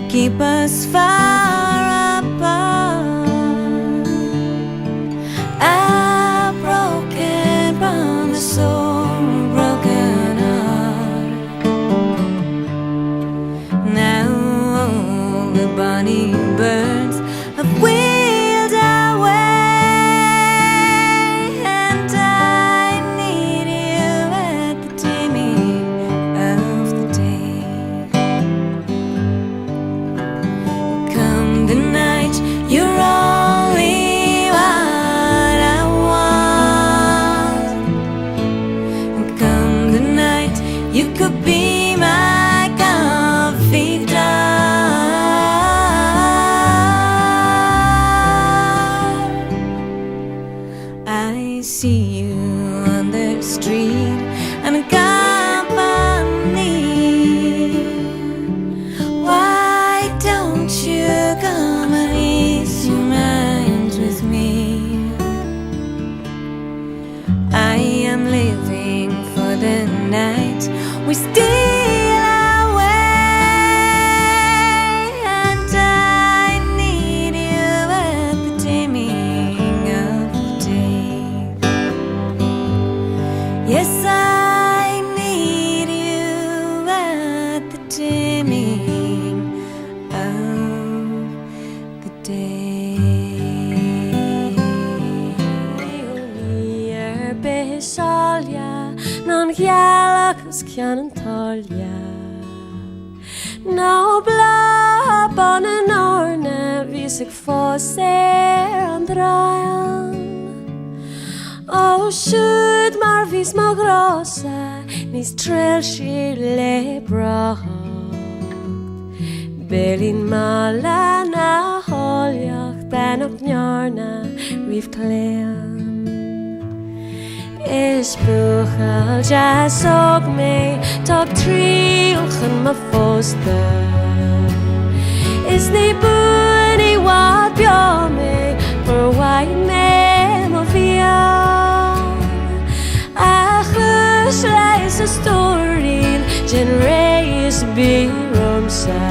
Keep us far apart. A broken promise, so broken heart. Now all the bonny birds have wheeled away, and I need you at the dimming of the day. The night, you're only what I want. And come the night, you could be my confidant. I see you on the street and company. Why don't you come and ease your mind with me? I am living for the night we steal away, and I need you at the dimming of the day. Yes, I need you at the dimming of the day. Besalja, non gjalakos kjanen talja. No bla banen orne, vis ik få ser andrajan. O sjud mar vis ma grosa, nis trell skille bra. Belin malana holjak, ben op njarna, rif klean. Is buchel jas og me tog trilchen ma foster. Is ni bunny wat bja me for white me ma via. Achus reis a story gen reis be romsa.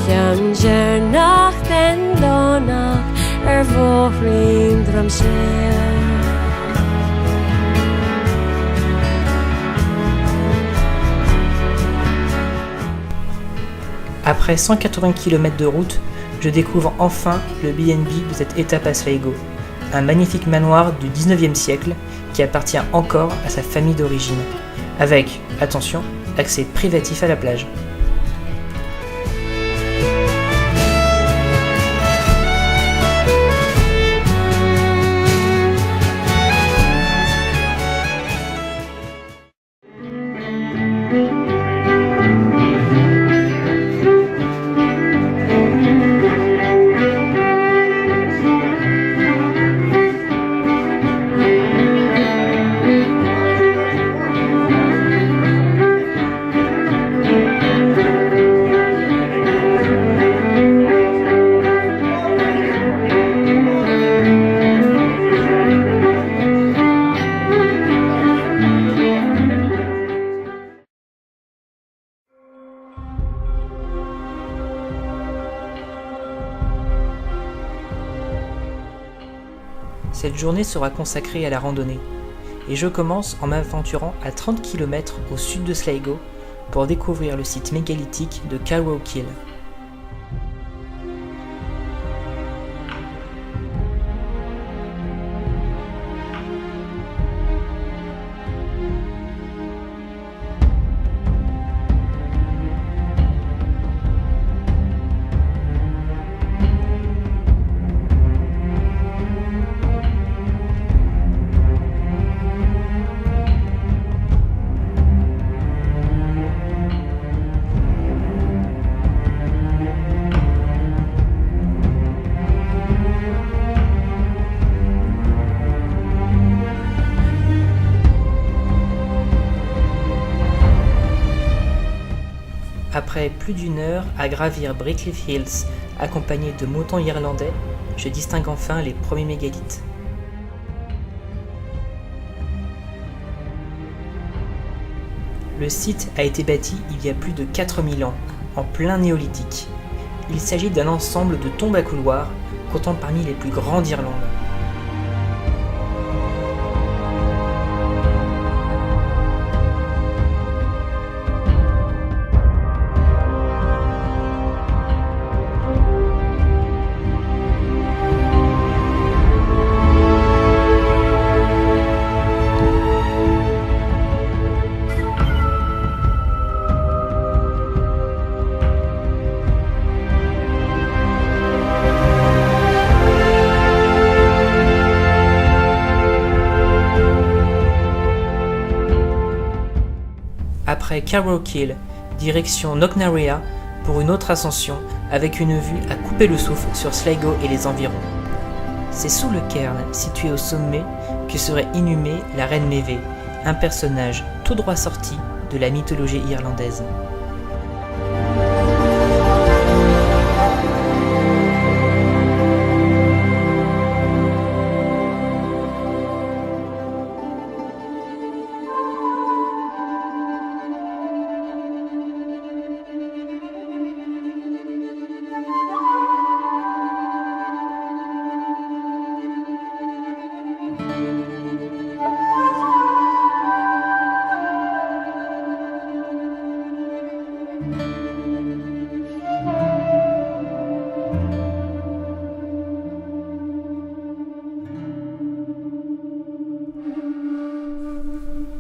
Kjan ger nacht en donach vorin dramsel.
Après 180 km de route, je découvre enfin le B&B de cette étape à Sligo, un magnifique manoir du 19e siècle qui appartient encore à sa famille d'origine, avec, attention, accès privatif à la plage. Cette journée sera consacrée à la randonnée, et je commence en m'aventurant à 30 km au sud de Sligo pour découvrir le site mégalithique de Carrowkill. Après plus d'une heure à gravir Brickleaf Hills, accompagné de moutons irlandais, je distingue enfin les premiers mégalithes. Le site a été bâti il y a plus de 4000 ans, en plein néolithique. Il s'agit d'un ensemble de tombes à couloirs, comptant parmi les plus grands d'Irlande. Après Carrowkill, direction Knocknarea pour une autre ascension avec une vue à couper le souffle sur Sligo et les environs. C'est sous le cairn, situé au sommet, que serait inhumée la reine Maeve, un personnage tout droit sorti de la mythologie irlandaise.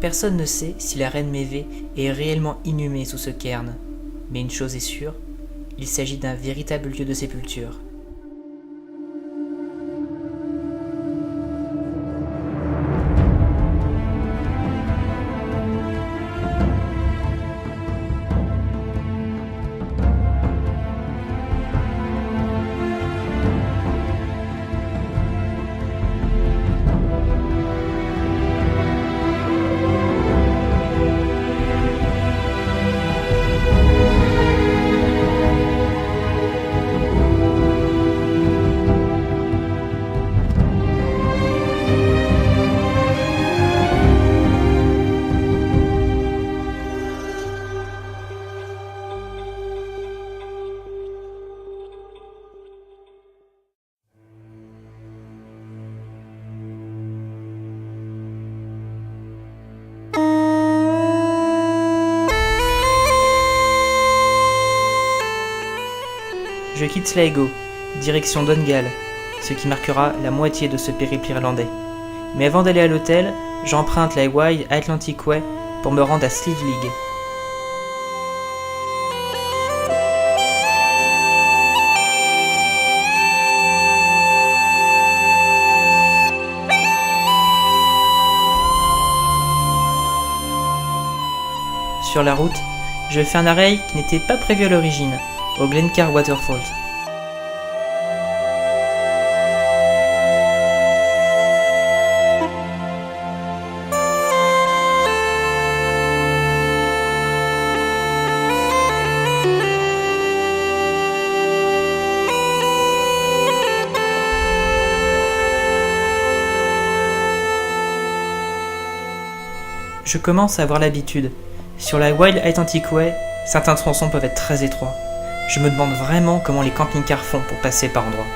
Personne ne sait si la reine Maeve est réellement inhumée sous ce cairn, mais une chose est sûre, il s'agit d'un véritable lieu de sépulture. Je quitte Sligo, direction Donegal, ce qui marquera la moitié de ce périple irlandais. Mais avant d'aller à l'hôtel, j'emprunte la Wild Atlantic Way pour me rendre à Slievelig. Sur la route, je fais un arrêt qui n'était pas prévu à l'origine, au Glencar Waterfalls. Je commence à avoir l'habitude. Sur la Wild Atlantic Way, certains tronçons peuvent être très étroits. Je me demande vraiment comment les camping-cars font pour passer par endroits.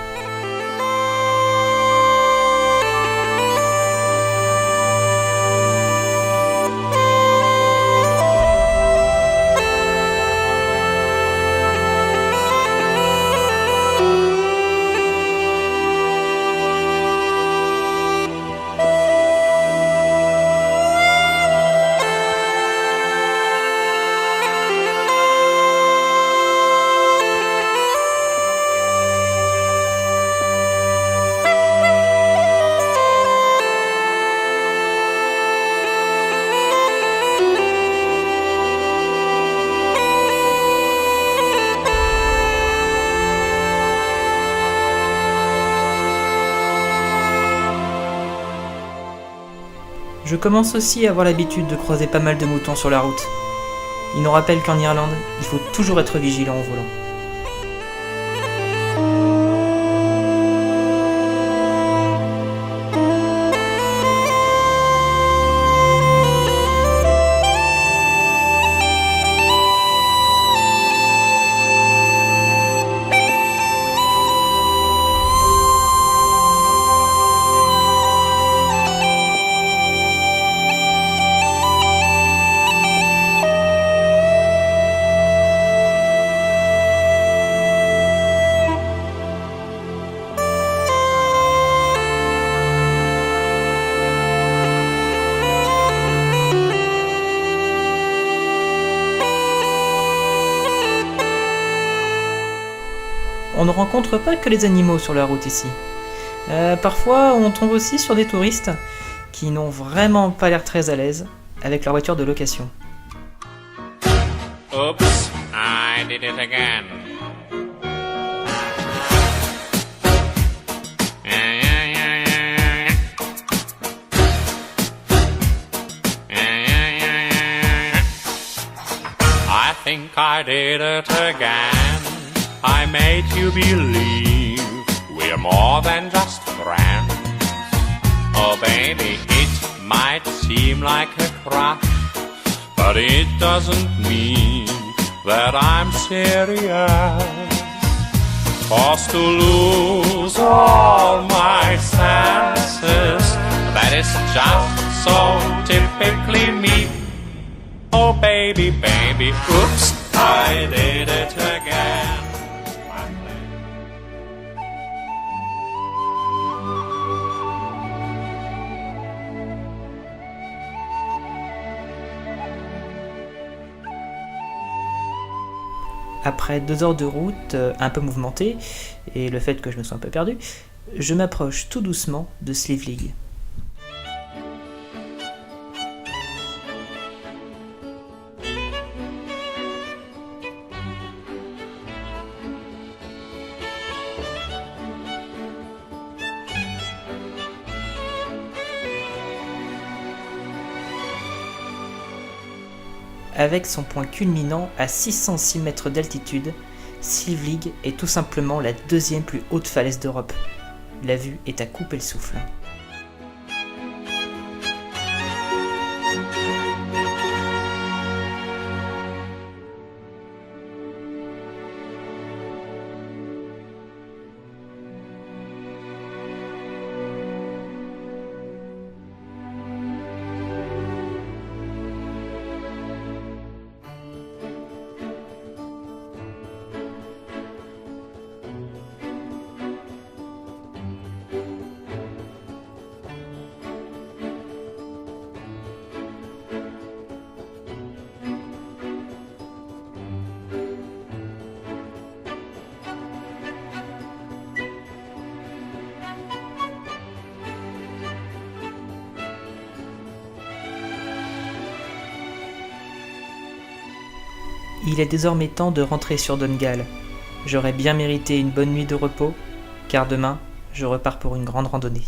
Je commence aussi à avoir l'habitude de croiser pas mal de moutons sur la route. Ils nous rappellent qu'en Irlande, il faut toujours être vigilant au volant. On ne rencontre pas que les animaux sur la route ici. Parfois, on tombe aussi sur des touristes qui n'ont vraiment pas l'air très à l'aise avec leur voiture de location.
Oops, I did it again. I think I did it again. I made you believe we're more than just friends. Oh baby, it might seem like a crush, but it doesn't mean that I'm serious. Forced to lose all my senses, that is just so typically me. Oh baby, baby, oops, I did it again.
Après 2 heures de route un peu mouvementée, et le fait que je me sois un peu perdu, je m'approche tout doucement de Slivelig. Avec son point culminant à 606 mètres d'altitude, Slivelig est tout simplement la 2e plus haute falaise d'Europe. La vue est à couper le souffle. Il est désormais temps de rentrer sur Donegal. J'aurais bien mérité une bonne nuit de repos, car demain, je repars pour une grande randonnée.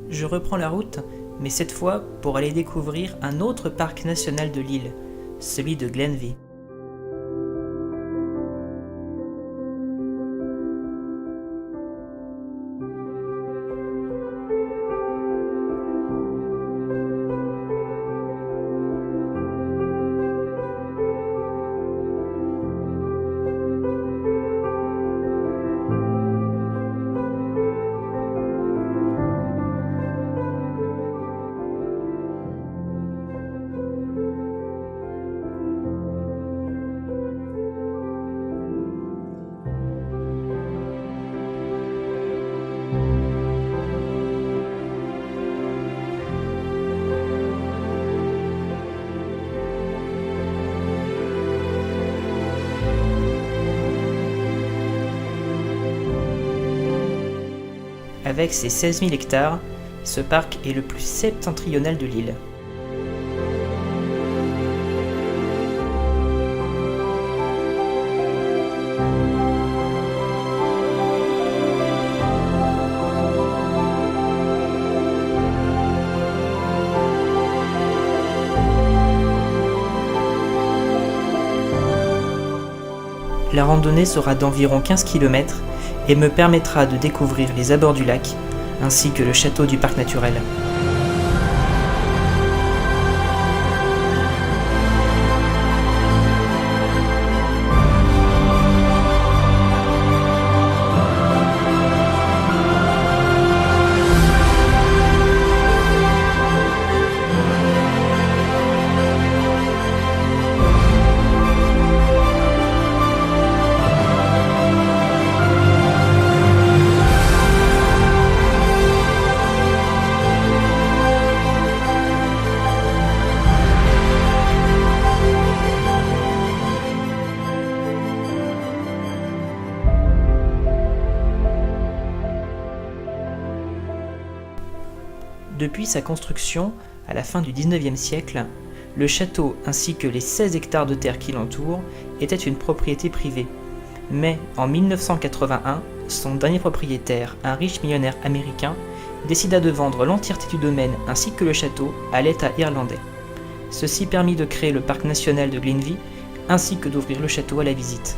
Je reprends la route, mais cette fois pour aller découvrir un autre parc national de l'île, celui de Glenveigh. Avec ses 16 000 hectares, ce parc est le plus septentrional de l'île. La randonnée sera d'environ 15 km et me permettra de découvrir les abords du lac, ainsi que le château du parc naturel. Depuis sa construction, à la fin du XIXe siècle, le château ainsi que les 16 hectares de terre qui l'entourent étaient une propriété privée. Mais en 1981, son dernier propriétaire, un riche millionnaire américain, décida de vendre l'entièreté du domaine ainsi que le château à l'État irlandais. Ceci permit de créer le parc national de Glenvie ainsi que d'ouvrir le château à la visite.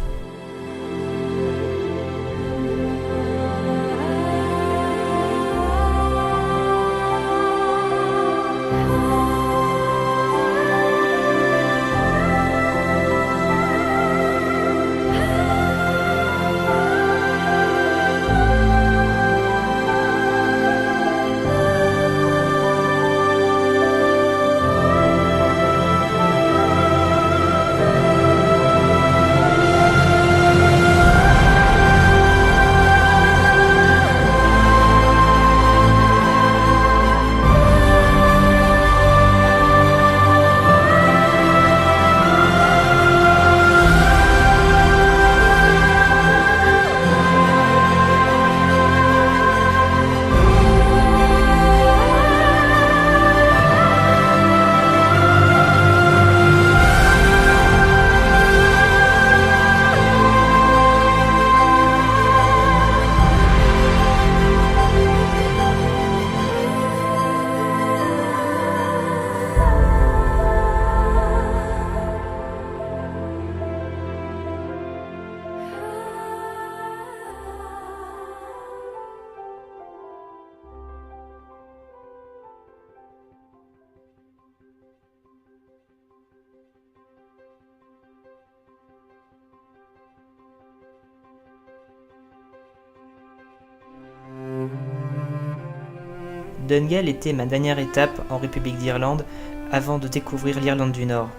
Donegal était ma dernière étape en République d'Irlande avant de découvrir l'Irlande du Nord.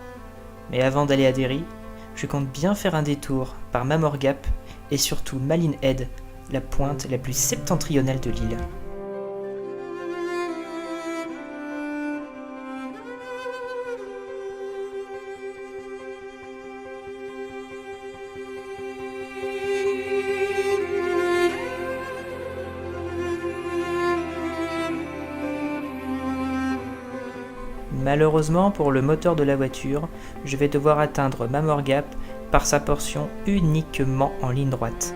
Mais avant d'aller à Derry, je compte bien faire un détour par Mamore Gap et surtout Malin Head, la pointe la plus septentrionale de l'île. Malheureusement pour le moteur de la voiture, je vais devoir atteindre Mamore Gap par sa portion uniquement en ligne droite.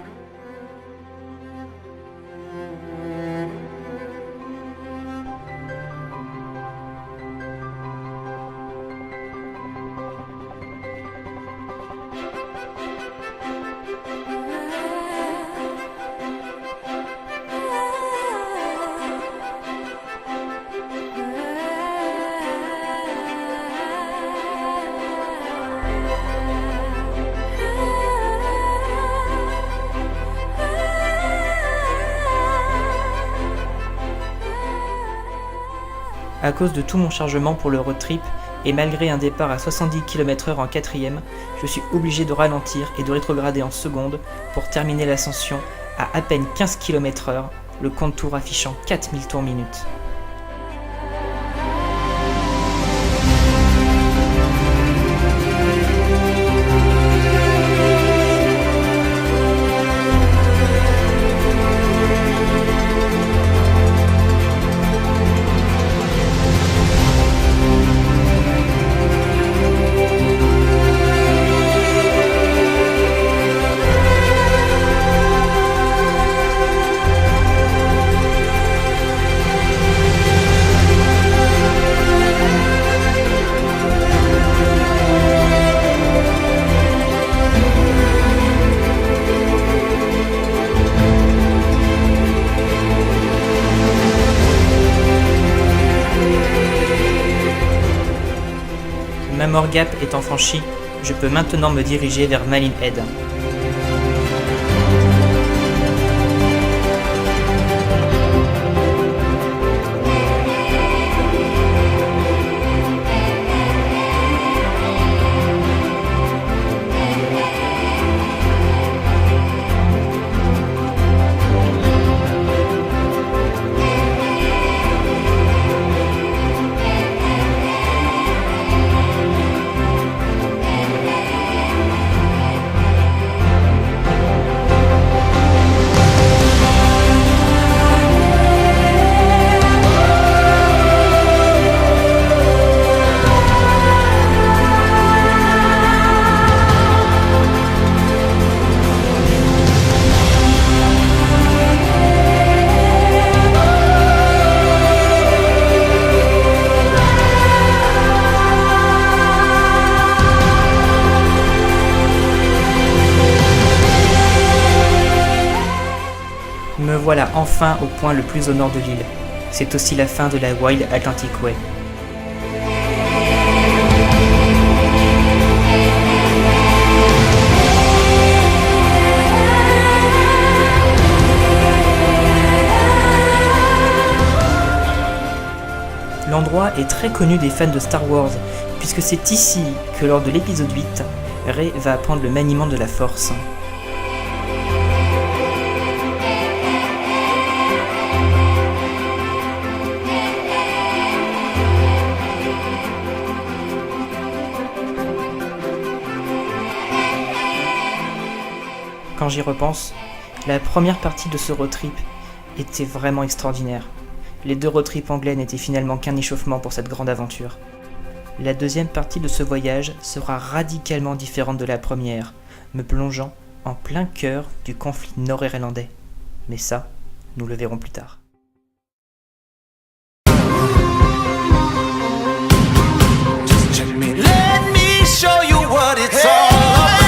À cause de tout mon chargement pour le road trip, et malgré un départ à 70 km/h en quatrième, je suis obligé de ralentir et de rétrograder en seconde pour terminer l'ascension à peine 15 km/h, le compte tour affichant 4000 tours minute. Mammoth Gap étant franchi, je peux maintenant me diriger vers Malin Head. Me voilà enfin au point le plus au nord de l'île. C'est aussi la fin de la Wild Atlantic Way. L'endroit est très connu des fans de Star Wars, puisque c'est ici que lors de l'épisode 8, Rey va apprendre le maniement de la Force. Quand j'y repense, la première partie de ce road trip était vraiment extraordinaire. Les 2 road trips anglais n'étaient finalement qu'un échauffement pour cette grande aventure. La deuxième partie de ce voyage sera radicalement différente de la première, me plongeant en plein cœur du conflit nord-irlandais. Mais ça, nous le verrons plus tard.
Let me show you what it's all about.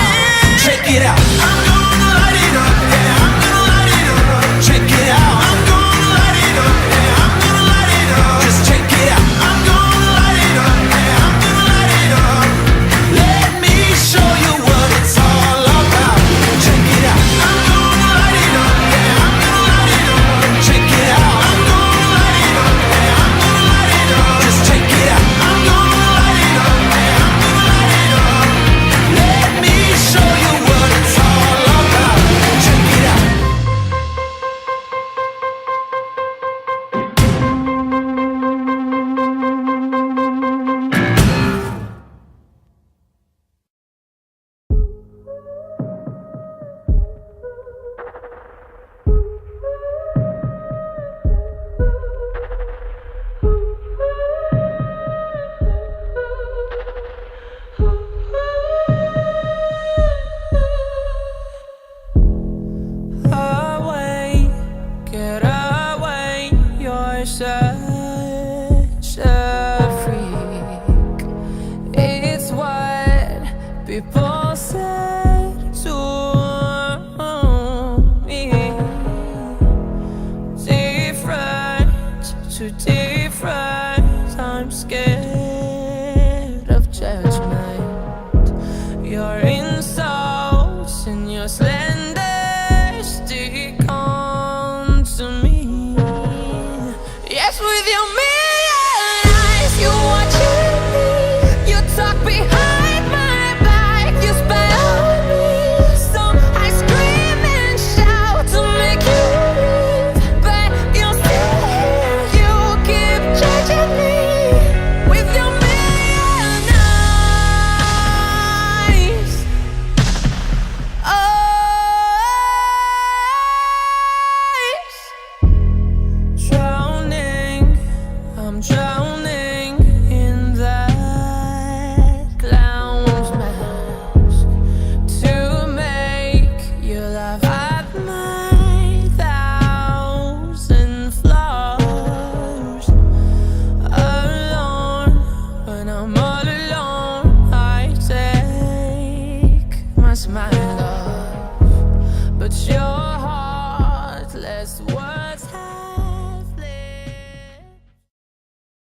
Check it out. I'm gonna light it up. Yeah, I'm gonna light it up. Check it out. I'm gonna light it up. Yeah, I'm gonna light it up. Just check it out. I'm gonna light it up. Yeah, I'm gonna light it up. Let me show you what it's all about. Check it out. I'm gonna light it up. Yeah, I'm gonna light it up. Check it out. I'm gonna light it up. Yeah, I'm gonna light it up. Just check it out. I'm gonna light it up. Yeah, I'm gonna light it up. Let me show you what it's all about. Check it out.
Away, get away, you're such a freak. It's what people said to me. Different, too different, I'm scared of judgment. Your insults and your slander stick on to me. Yes, with your million eyes, you watching me. You talk behind my back, you spy on me. So I scream and shout to make you leave, but you're still here. You keep judging me with your million eyes. Drowning, I'm drowning in that clown's mask to make you laugh at my thousand flaws. Alone, when I'm all alone, I take my smile off, but you're